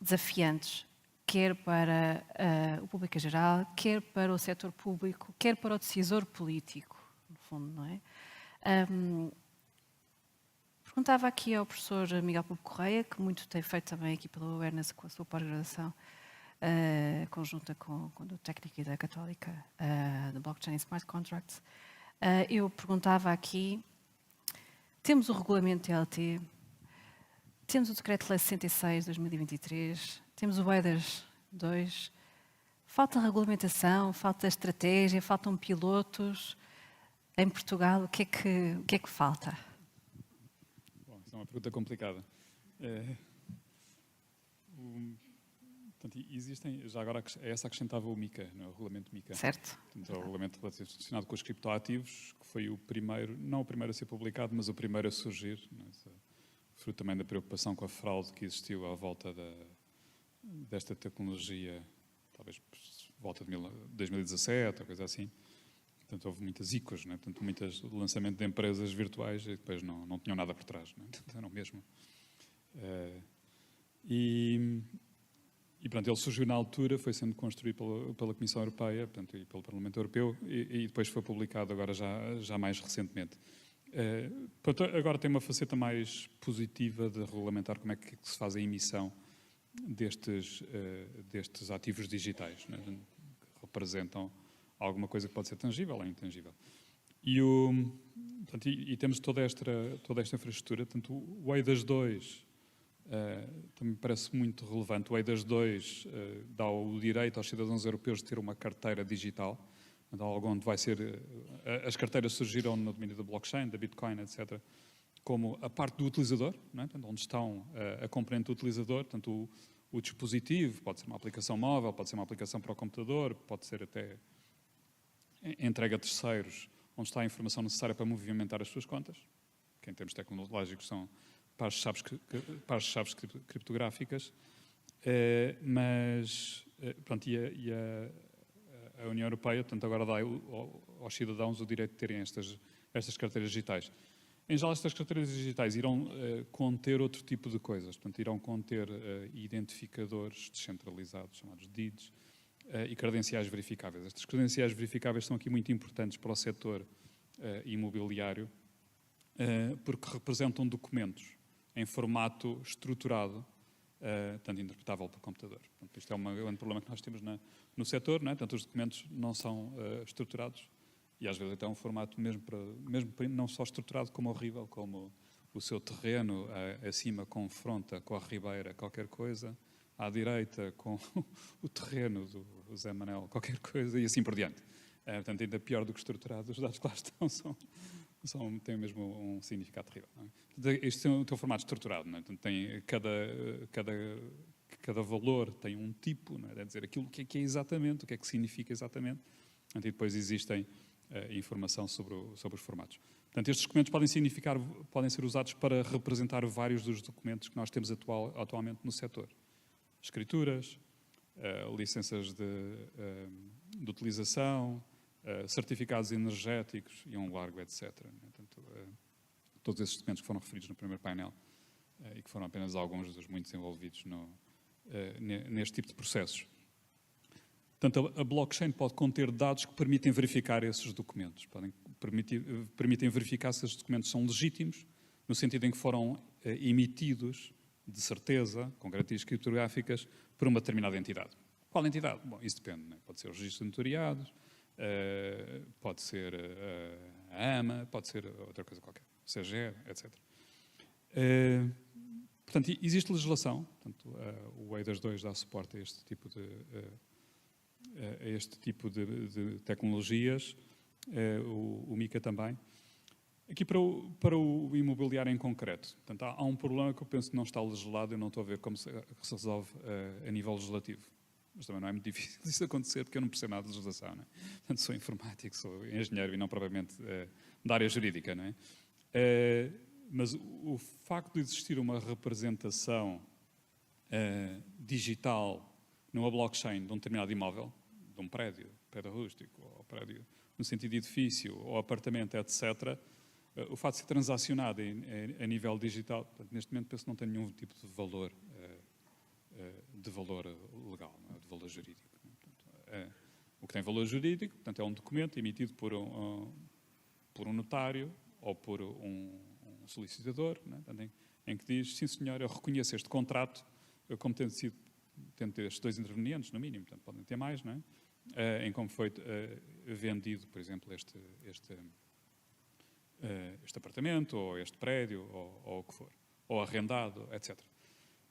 Speaker 2: desafiantes, quer para o público em geral, quer para o setor público, quer para o decisor político, no fundo, não é? Perguntava aqui ao professor Miguel Pobo Correia, que muito tem feito também aqui pela Awareness com a sua pós-graduação, conjunta com o técnico e da Católica, da Blockchain e Smart Contracts. Eu perguntava aqui, temos o regulamento TLT, temos o Decreto-Lei 66 de 2023, temos o EIDAS 2, falta regulamentação, falta estratégia, faltam pilotos. Em Portugal, o que é que falta?
Speaker 3: Bom, isso é uma pergunta complicada. Portanto, existem, já agora a essa acrescentava o MiCA, o regulamento MiCA.
Speaker 2: Certo.
Speaker 3: Portanto, é o regulamento relacionado com os criptoativos, que foi o primeiro, não o primeiro a ser publicado, mas o primeiro a surgir, fruto também da preocupação com a fraude que existiu à volta desta tecnologia, talvez por volta de 2017, ou coisa assim. Portanto, houve muitas ICOs, né? Portanto, muitas lançamento de empresas virtuais e depois não tinham nada por trás, né? Portanto, eram mesmo. E pronto, ele surgiu na altura, foi sendo construído pela Comissão Europeia, portanto, e pelo Parlamento Europeu, e depois foi publicado agora já mais recentemente. Portanto, agora tem uma faceta mais positiva de regulamentar como é que se faz a emissão destes ativos digitais, né? Que representam alguma coisa que pode ser tangível ou intangível. E temos toda esta infraestrutura. Portanto, o EIDAS 2 também parece muito relevante. O EIDAS 2 dá o direito aos cidadãos europeus de ter uma carteira digital, algo onde vai ser... As carteiras surgiram no domínio da blockchain, da Bitcoin, etc., como a parte do utilizador, não é? Portanto, onde estão a componente do utilizador, portanto, o dispositivo, pode ser uma aplicação móvel, pode ser uma aplicação para o computador, pode ser até entrega a terceiros, onde está a informação necessária para movimentar as suas contas, que em termos tecnológicos são pares-chaves criptográficas, mas pronto, a União Europeia, portanto, agora dá aos cidadãos o direito de terem estas carteiras digitais. Em geral, estas carteiras digitais irão conter outro tipo de coisas, portanto, irão conter identificadores descentralizados, chamados DIDs, e credenciais verificáveis. Estas credenciais verificáveis são aqui muito importantes para o setor imobiliário, porque representam documentos em formato estruturado, tanto interpretável por computador. Portanto, isto é um grande problema que nós temos no setor, não é? Portanto, os documentos não são estruturados e às vezes até um formato mesmo não só estruturado como horrível, como o seu terreno acima confronta com a ribeira qualquer coisa, à direita com o terreno do Zé Manel qualquer coisa e assim por diante. Portanto, ainda pior do que estruturado, os dados que lá estão têm mesmo um significado terrível. Não é? Este é o teu formato estruturado. Não é? Portanto, tem cada valor tem um tipo, não é? Deve dizer aquilo que é exatamente, o que é que significa exatamente. E depois existem informação sobre os formatos. Portanto, estes documentos podem ser usados para representar vários dos documentos que nós temos atualmente no setor. Escrituras, licenças de utilização, certificados energéticos e um largo, etc. Portanto, todos esses documentos que foram referidos no primeiro painel e que foram apenas alguns dos muitos envolvidos neste tipo de processos. Portanto, a blockchain pode conter dados que permitem verificar esses documentos, permitem verificar se esses documentos são legítimos, no sentido em que foram emitidos de certeza, com garantias criptográficas, por uma determinada entidade. Qual entidade? Bom, isso depende. Não é? Pode ser os registros notariados, pode ser a AMA, pode ser outra coisa qualquer, o CGE, etc. Portanto, existe legislação, portanto, o EIDAS 2 dá suporte a este tipo de tecnologias, o MiCA também. Aqui para o imobiliário em concreto, portanto, há um problema que eu penso que não está legislado, eu não estou a ver como se resolve a nível legislativo. Mas também não é muito difícil isso acontecer, porque eu não percebo nada de legislação. Não é? Portanto, sou informático, sou engenheiro e não propriamente da área jurídica. Não é? Mas o facto de existir uma representação digital numa blockchain de um determinado imóvel, de um prédio rústico, ou prédio no sentido de edifício, ou apartamento, etc., o facto de ser transacionado a nível digital, portanto, neste momento penso que não tem nenhum tipo de valor legal, não é? De valor jurídico. Não é? Portanto, o que tem valor jurídico, portanto, é um documento emitido por um notário ou por um solicitador, não é? Portanto, em que diz, sim senhor, eu reconheço este contrato como tendo estes dois intervenientes, no mínimo, portanto, podem ter mais, não é? Em como foi vendido, por exemplo, este apartamento, ou este prédio, ou o que for, ou arrendado, etc.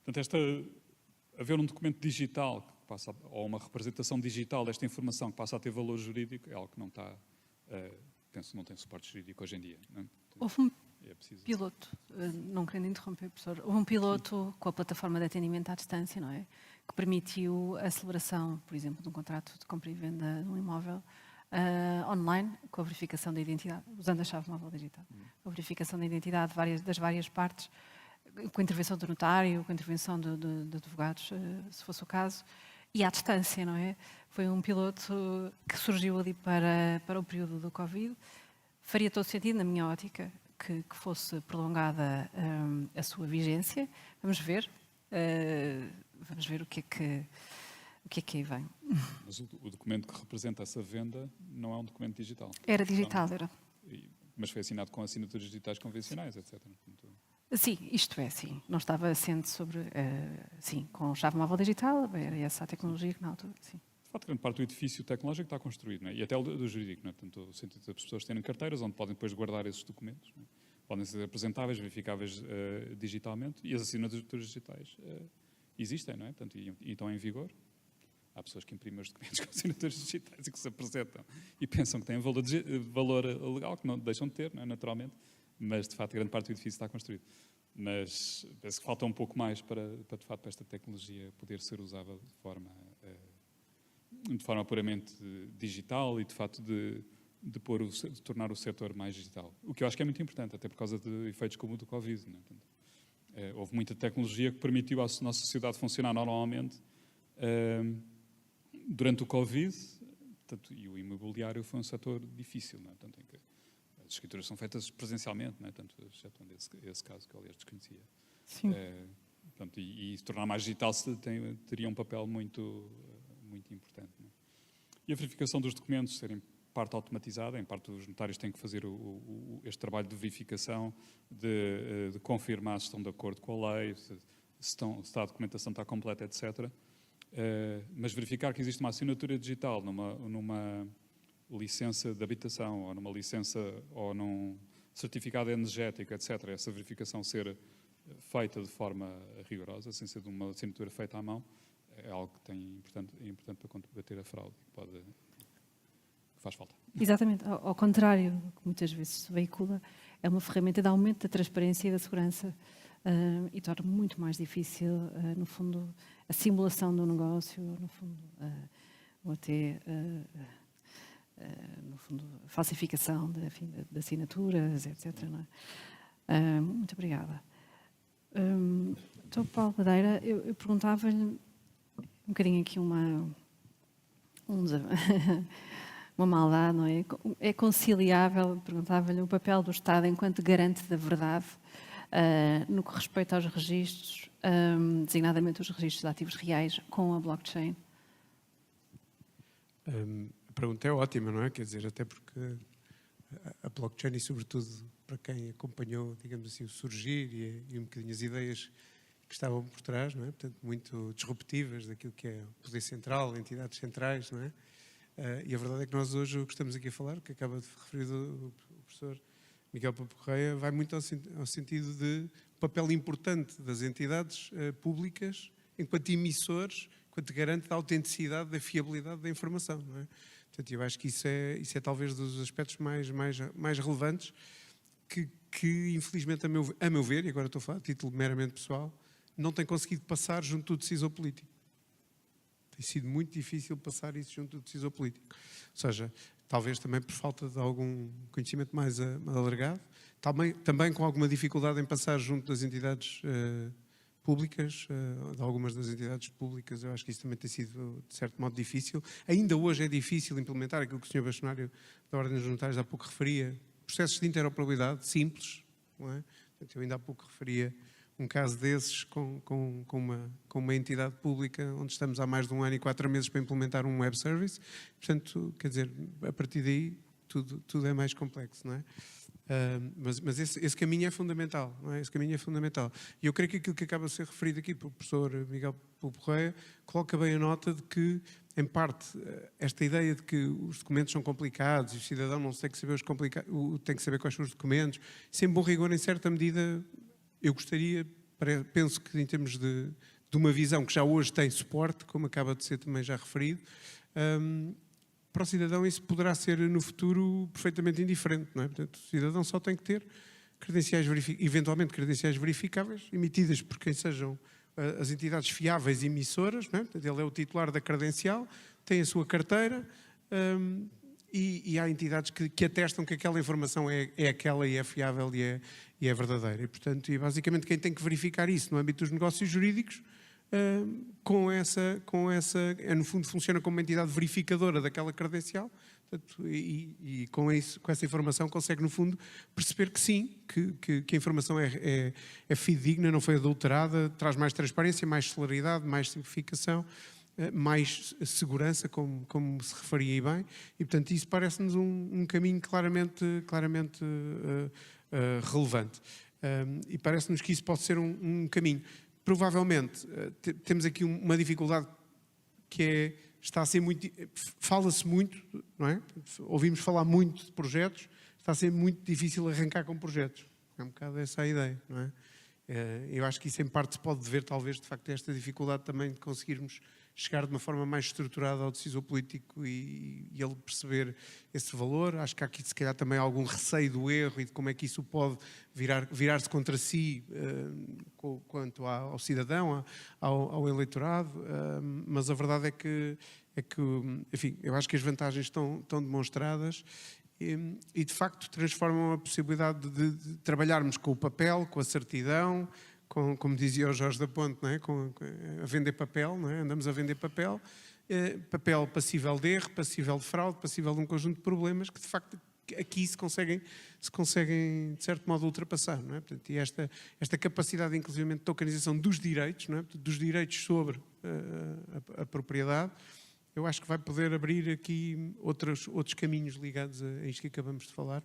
Speaker 3: Portanto, haver um documento digital, que passa, ou uma representação digital desta informação que passa a ter valor jurídico, é algo que não está, penso que não tem suporte jurídico hoje em dia. Não é?
Speaker 2: Houve um piloto, não querendo interromper, professor, houve um piloto com a plataforma de atendimento à distância, não é? Que permitiu a celebração, por exemplo, de um contrato de compra e venda de um imóvel online, com a verificação da identidade, usando a chave móvel digital. A verificação da identidade das várias partes, com a intervenção do notário, com a intervenção de advogados, se fosse o caso, e à distância, não é? Foi um piloto que surgiu ali para o período do Covid. Faria todo sentido, na minha ótica, que fosse prolongada a sua vigência. Vamos ver. Vamos ver o que é que aí vem.
Speaker 3: Mas o documento que representa essa venda não é um documento digital.
Speaker 2: Era digital, era.
Speaker 3: Mas foi assinado com assinaturas digitais convencionais, etc.
Speaker 2: Sim, isto é, sim. Não estava assente sobre, sim, com chave móvel digital, era essa a tecnologia que na altura, sim.
Speaker 3: De facto, grande parte do edifício tecnológico está construído, não é? E até o do jurídico, não é? Portanto, o sentido das pessoas terem carteiras onde podem depois guardar esses documentos, não é? Podem ser apresentáveis, verificáveis digitalmente, e as assinaturas digitais existem, não é? Portanto, e estão em vigor. Há pessoas que imprimem os documentos com assinaturas digitais e que se apresentam e pensam que têm valor legal, que não deixam de ter, não é? Naturalmente, mas de facto grande parte do edifício está construído. Mas penso que falta um pouco mais para de facto para esta tecnologia poder ser usada de forma puramente digital e de facto de tornar o setor mais digital. O que eu acho que é muito importante, até por causa de efeitos como o do Covid. Não é? Portanto, houve muita tecnologia que permitiu à nossa sociedade funcionar normalmente durante o Covid, portanto, e o imobiliário foi um setor difícil, não é? Portanto, em que as escrituras são feitas presencialmente, não é? Portanto, excetuando esse caso que eu, aliás, desconhecia.
Speaker 2: Sim.
Speaker 3: Portanto, e se tornar mais digital teria um papel muito importante. Não é? E a verificação dos documentos serem parte automatizada, em parte os notários têm que fazer este trabalho de verificação, de confirmar se estão de acordo com a lei, se a documentação está completa, etc. Mas verificar que existe uma assinatura digital numa licença de habitação, ou numa licença, ou num certificado energético, etc., essa verificação ser feita de forma rigorosa, sem ser de uma assinatura feita à mão, é algo que é importante para combater a fraude, que faz falta.
Speaker 2: Exatamente, ao contrário do que muitas vezes se veicula, é uma ferramenta de aumento da transparência e da segurança e torna muito mais difícil, no fundo, a simulação do negócio, no fundo, ou até, no fundo, a falsificação de assinaturas, etc. Não é? Muito obrigada. Então, Paulo Madeira, eu perguntava-lhe um bocadinho aqui uma maldade, não é? É conciliável, perguntava-lhe, o papel do Estado enquanto garante da verdade no que respeita aos registros, designadamente os registros de ativos reais, com a blockchain?
Speaker 4: A pergunta é ótima, não é? Quer dizer, até porque a blockchain e sobretudo para quem acompanhou, digamos assim, o surgir e um bocadinho as ideias que estavam por trás, não é? Portanto, muito disruptivas daquilo que é o poder central, entidades centrais, não é? E a verdade é que nós hoje, o que estamos aqui a falar, que acaba de referir o professor Miguel Papo Correia, vai muito ao sentido de papel importante das entidades públicas enquanto emissores, enquanto garante da autenticidade, da fiabilidade da informação, não é? Portanto, eu acho que isso é talvez dos aspectos mais relevantes que infelizmente, a meu ver, e agora estou a falar a título meramente pessoal, não tem conseguido passar junto do decisor político. Tem sido muito difícil passar isso junto do decisor político. Ou seja, talvez também por falta de algum conhecimento mais alargado, também com alguma dificuldade em passar junto das entidades públicas, de algumas das entidades públicas. Eu acho que isso também tem sido, de certo modo, difícil. Ainda hoje é difícil implementar aquilo que o Sr. Bastonário da Ordem dos Notários há pouco referia, processos de interoperabilidade simples, não é? Portanto, eu ainda há pouco referia um caso desses com uma entidade pública onde estamos há mais de 1 ano e 4 meses para implementar um web service. Portanto, quer dizer, a partir daí tudo é mais complexo, não é? Mas esse caminho é fundamental, não é? Esse caminho é fundamental. E eu creio que aquilo que acaba de ser referido aqui pelo professor Miguel Papo Correia coloca bem a nota de que, em parte, esta ideia de que os documentos são complicados e o cidadão não tem que saber tem que saber quais são os documentos, sem bom rigor, em certa medida, eu penso que em termos de uma visão que já hoje tem suporte, como acaba de ser também já referido, para o cidadão isso poderá ser no futuro perfeitamente indiferente, não é? Portanto, o cidadão só tem que ter eventualmente credenciais verificáveis, emitidas por quem sejam as entidades fiáveis emissoras, não é? Portanto, ele é o titular da credencial, tem a sua carteira, e há entidades que atestam que aquela informação é aquela e é fiável e é verdadeira. E, portanto, basicamente quem tem que verificar isso no âmbito dos negócios jurídicos, no fundo funciona como uma entidade verificadora daquela credencial, portanto, e com essa informação consegue, no fundo, perceber que sim, que a informação é fidedigna, não foi adulterada, traz mais transparência, mais celeridade, mais simplificação, mais segurança, como se referia bem, e portanto isso parece-nos um caminho claramente relevante. E parece-nos que isso pode ser um caminho. Provavelmente temos aqui uma dificuldade que está a ser muito... Fala-se muito, não é? Ouvimos falar muito de projetos, está a ser muito difícil arrancar com projetos. É um bocado essa a ideia, não é? Eu acho que isso em parte se pode dever talvez de facto a esta dificuldade também de conseguirmos chegar de uma forma mais estruturada ao decisor político e ele perceber esse valor. Acho que há aqui se calhar também algum receio do erro e de como é que isso pode virar-se contra si quanto ao cidadão, ao eleitorado, mas a verdade é que, enfim, eu acho que as vantagens estão demonstradas e de facto transformam a possibilidade de trabalharmos com o papel, com a certidão, como dizia o Jorge da Ponte, não é? A vender papel, não é? Andamos a vender papel, papel passível de erro, passível de fraude, passível de um conjunto de problemas que de facto aqui se conseguem de certo modo ultrapassar, não é? Portanto, e esta capacidade inclusive de tokenização dos direitos, não é? Dos direitos sobre a propriedade, eu acho que vai poder abrir aqui outros caminhos ligados a isto que acabamos de falar.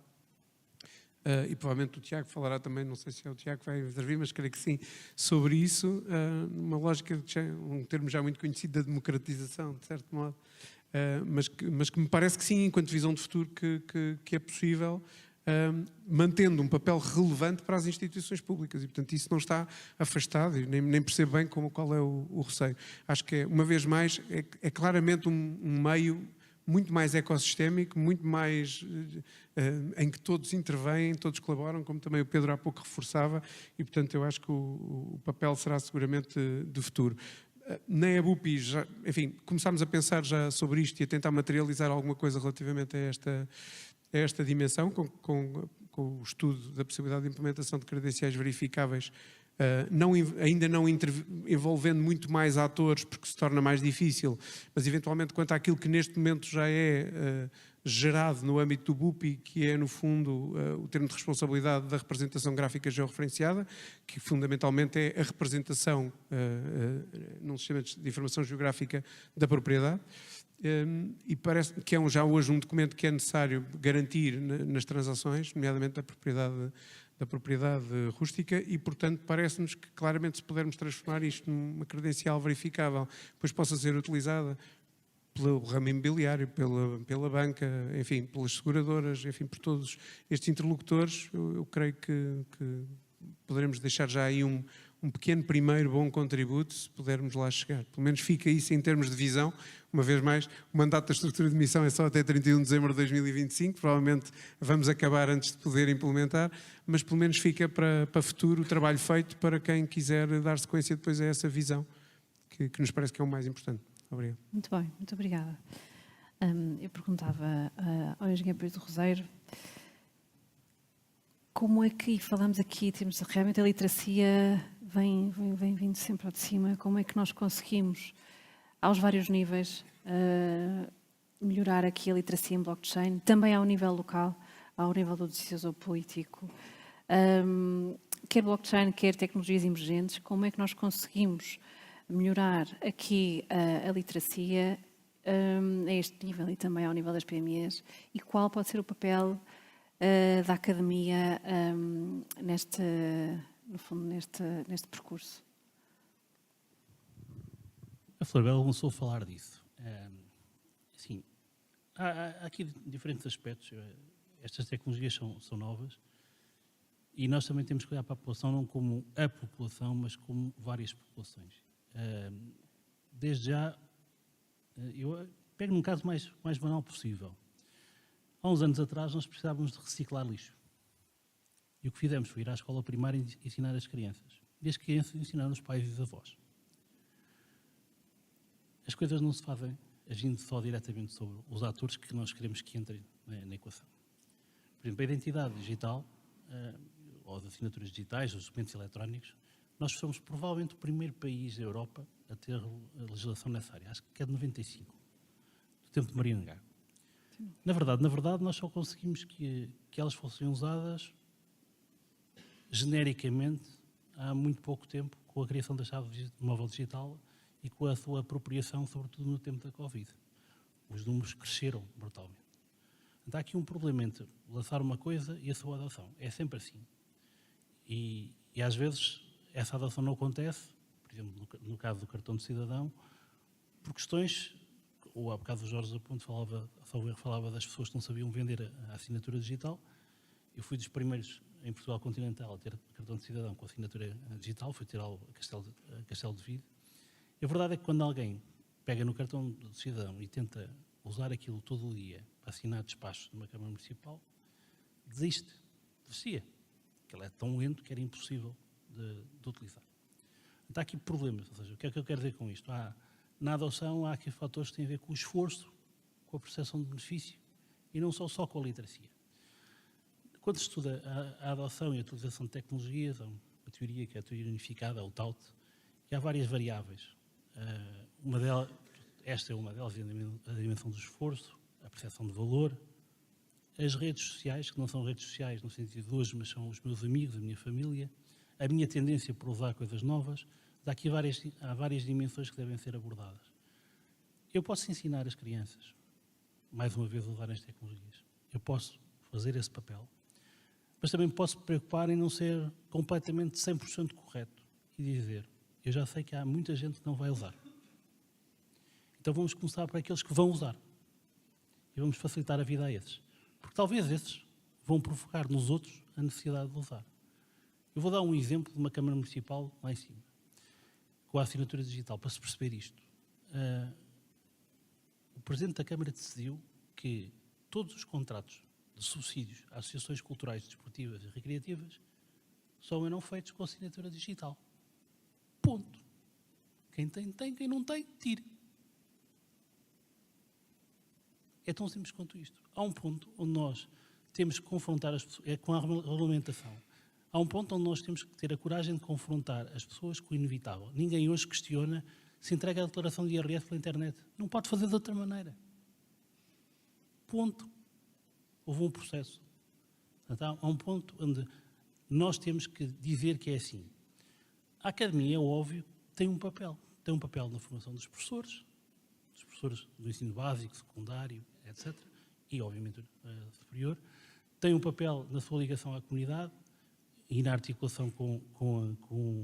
Speaker 4: E provavelmente o Tiago falará também, não sei se é o Tiago que vai intervir, mas creio que sim, sobre isso, numa lógica, um termo já muito conhecido da democratização, de certo modo, mas que me parece que sim, enquanto visão de futuro, que é possível mantendo um papel relevante para as instituições públicas. E, portanto, isso não está afastado e nem percebo bem qual é o receio. Acho que, uma vez mais, é claramente um meio muito mais ecossistémico, muito mais em que todos intervêm, todos colaboram, como também o Pedro há pouco reforçava, e, portanto, eu acho que o papel será seguramente de futuro. Na EBUPI, enfim, começámos a pensar já sobre isto e a tentar materializar alguma coisa relativamente a esta dimensão, com o estudo da possibilidade de implementação de credenciais verificáveis, ainda não envolvendo muito mais atores, porque se torna mais difícil, mas eventualmente quanto àquilo que neste momento já é gerado no âmbito do BUPI, que é no fundo o termo de responsabilidade da representação gráfica georreferenciada, que fundamentalmente é a representação num sistema de informação geográfica da propriedade. E parece que é já hoje um documento que é necessário garantir nas transações, nomeadamente da propriedade rústica, e portanto parece-nos que claramente se pudermos transformar isto numa credencial verificável, depois possa ser utilizada pelo ramo imobiliário, pela banca, enfim, pelas seguradoras, enfim, por todos estes interlocutores, eu creio que poderemos deixar já aí um pequeno primeiro bom contributo, se pudermos lá chegar. Pelo menos fica isso em termos de visão. Uma vez mais, o mandato da estrutura de missão é só até 31 de dezembro de 2025, provavelmente vamos acabar antes de poder implementar, mas pelo menos fica para futuro o trabalho feito para quem quiser dar sequência depois a essa visão, que nos parece que é o mais importante. Obrigado.
Speaker 2: Muito bem, muito obrigada. Eu perguntava ao engenheiro Pedro Roseiro como é que, falamos aqui, temos realmente a literacia vem vindo sempre ao de cima, como é que nós conseguimos, aos vários níveis, melhorar aqui a literacia em blockchain, também ao nível local, ao nível do decisor político, quer blockchain, quer tecnologias emergentes, como é que nós conseguimos melhorar aqui a literacia a este nível e também ao nível das PMEs, e qual pode ser o papel da academia no fundo, neste percurso?
Speaker 5: A Florbela começou a falar disso. Assim, há aqui diferentes aspectos. Estas tecnologias são novas e nós também temos que olhar para a população não como a população, mas como várias populações. Desde já, eu pego num caso mais banal possível. Há uns anos atrás nós precisávamos de reciclar lixo. E o que fizemos foi ir à escola primária e ensinar as crianças. E as crianças ensinaram os pais e os avós. As coisas não se fazem agindo só diretamente sobre os atores que nós queremos que entrem na equação. Por exemplo, a identidade digital, ou as assinaturas digitais, os documentos eletrónicos, nós somos provavelmente o primeiro país da Europa a ter a legislação nessa área. Acho que é de 95, do tempo de Maria Gago. Na verdade, nós só conseguimos que elas fossem usadas genericamente há muito pouco tempo, com a criação da chave móvel digital e com a sua apropriação, sobretudo no tempo da Covid. Os números cresceram brutalmente. Então, há aqui um problema entre lançar uma coisa e a sua adoção. É sempre assim. E às vezes essa adoção não acontece, por exemplo, no caso do cartão de cidadão, por questões, ou há bocado o Jorge Aponte falava das pessoas que não sabiam vender a assinatura digital. Eu fui dos primeiros em Portugal continental a ter cartão de cidadão com assinatura digital, fui tirá-lo a Castelo de Vide. A verdade é que quando alguém pega no cartão de cidadão e tenta usar aquilo todo o dia para assinar despachos numa Câmara Municipal, desiste, que ele é tão lento que era impossível de utilizar. Então, há aqui problemas, ou seja, o que é que eu quero dizer com isto? Na adoção há aqui fatores que têm a ver com o esforço, com a percepção de benefício e não só com a literacia. Quando se estuda a adoção e a utilização de tecnologias, há uma teoria que é a teoria unificada, o TAUT, e há várias variáveis. Esta é uma delas, a dimensão do esforço, a percepção de valor, as redes sociais, que não são redes sociais no sentido de hoje, mas são os meus amigos, a minha família, a minha tendência por usar coisas novas. Há várias dimensões que devem ser abordadas. Eu posso ensinar as crianças, mais uma vez, a usar as tecnologias. Eu posso fazer esse papel, mas também posso me preocupar em não ser completamente 100% correto e dizer, eu já sei que há muita gente que não vai usar. Então vamos começar por aqueles que vão usar. E vamos facilitar a vida a esses. Porque talvez esses vão provocar nos outros a necessidade de usar. Eu vou dar um exemplo de uma Câmara Municipal lá em cima, com a assinatura digital, para se perceber isto. O Presidente da Câmara decidiu que todos os contratos de subsídios a associações culturais, desportivas e recreativas só eram feitos com assinatura digital. Ponto. Quem tem, tem. Quem não tem, tire. É tão simples quanto isto. Há um ponto onde nós temos que confrontar as pessoas, é com a regulamentação. Há um ponto onde nós temos que ter a coragem de confrontar as pessoas com o inevitável. Ninguém hoje questiona se entrega a declaração de IRS pela internet. Não pode fazer de outra maneira. Ponto. Houve um processo. Portanto, há um ponto onde nós temos que dizer que é assim. A Academia, é óbvio, tem um papel. Tem um papel na formação dos professores do ensino básico, secundário, etc. E, obviamente, superior. Tem um papel na sua ligação à comunidade e na articulação com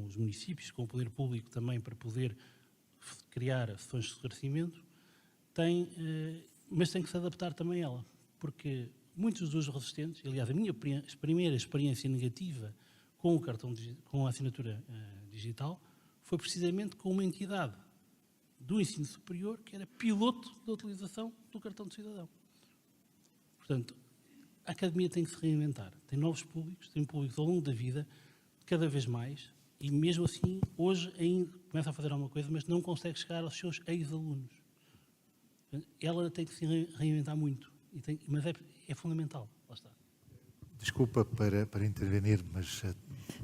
Speaker 5: os municípios, com o poder público também, para poder criar sessões de esclarecimento. Mas tem que se adaptar também a ela, porque muitos dos resistentes, aliás, a minha primeira experiência negativa com o cartão, com a assinatura digital, foi precisamente com uma entidade do ensino superior que era piloto da utilização do cartão de cidadão. Portanto, a Academia tem que se reinventar. Tem novos públicos, tem públicos ao longo da vida, cada vez mais, e mesmo assim, hoje ainda começa a fazer alguma coisa, mas não consegue chegar aos seus ex-alunos. Ela tem que se reinventar muito, mas é fundamental. Lá está.
Speaker 1: Desculpa para intervenir, mas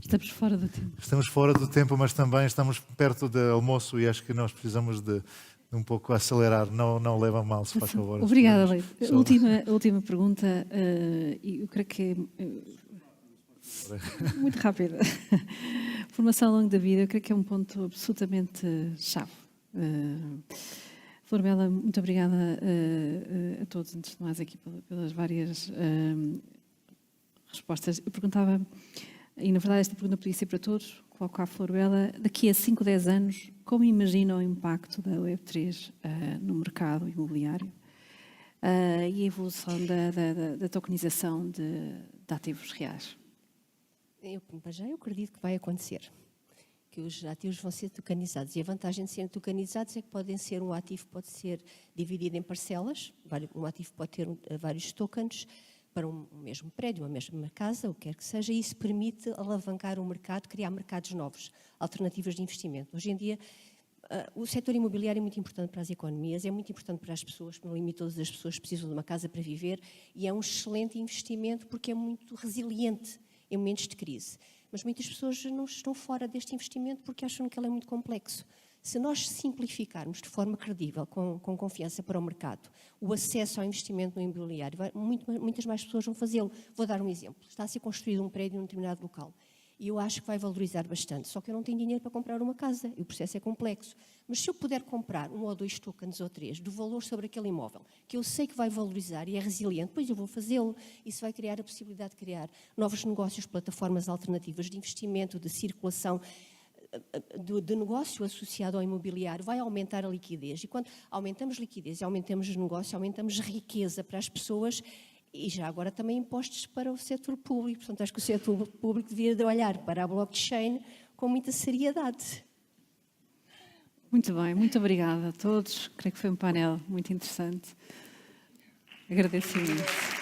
Speaker 2: Estamos fora do tempo.
Speaker 1: estamos fora do tempo, mas também estamos perto do almoço e acho que nós precisamos de um pouco acelerar. Não leva a mal, se faz favor.
Speaker 2: Obrigada, Leite.
Speaker 1: Só-
Speaker 2: Última pergunta, e eu creio que é muito rápida. Formação ao longo da vida, eu creio que é um ponto absolutamente chave. Flor Bela, muito obrigada a todos, antes de mais, aqui pelas várias respostas. Eu perguntava, e na verdade esta pergunta podia ser para todos, coloco à Flor Bela, daqui a 5, 10 anos, como imagina o impacto da Web3 no mercado imobiliário e a evolução da tokenização de ativos reais?
Speaker 6: Eu acredito que vai acontecer, que os ativos vão ser tokenizados. E a vantagem de serem tokenizados é que podem ser, um ativo pode ser dividido em parcelas, um ativo pode ter vários tokens para um mesmo prédio, uma mesma casa, o que quer que seja, e isso permite alavancar o mercado, criar mercados novos, alternativas de investimento. Hoje em dia, o setor imobiliário é muito importante para as economias, é muito importante para as pessoas, no limite todas as pessoas precisam de uma casa para viver, e é um excelente investimento porque é muito resiliente em momentos de crise. Mas muitas pessoas não estão fora deste investimento porque acham que ele é muito complexo. Se nós simplificarmos de forma credível, com confiança para o mercado, o acesso ao investimento no imobiliário, muitas mais pessoas vão fazê-lo. Vou dar um exemplo. Está a ser construído um prédio num determinado local e eu acho que vai valorizar bastante. Só que eu não tenho dinheiro para comprar uma casa e o processo é complexo. Mas se eu puder comprar 1 ou 2 tokens ou 3 do valor sobre aquele imóvel, que eu sei que vai valorizar e é resiliente, pois eu vou fazê-lo. Isso vai criar a possibilidade de criar novos negócios, plataformas alternativas de investimento, de circulação, de negócio associado ao imobiliário, vai aumentar a liquidez. E quando aumentamos liquidez e aumentamos o negócio, aumentamos riqueza para as pessoas e já agora também impostos para o setor público. Portanto, acho que o setor público devia de olhar para a blockchain com muita seriedade.
Speaker 2: Muito bem, muito obrigada a todos. Creio que foi um painel muito interessante. Agradeço imenso.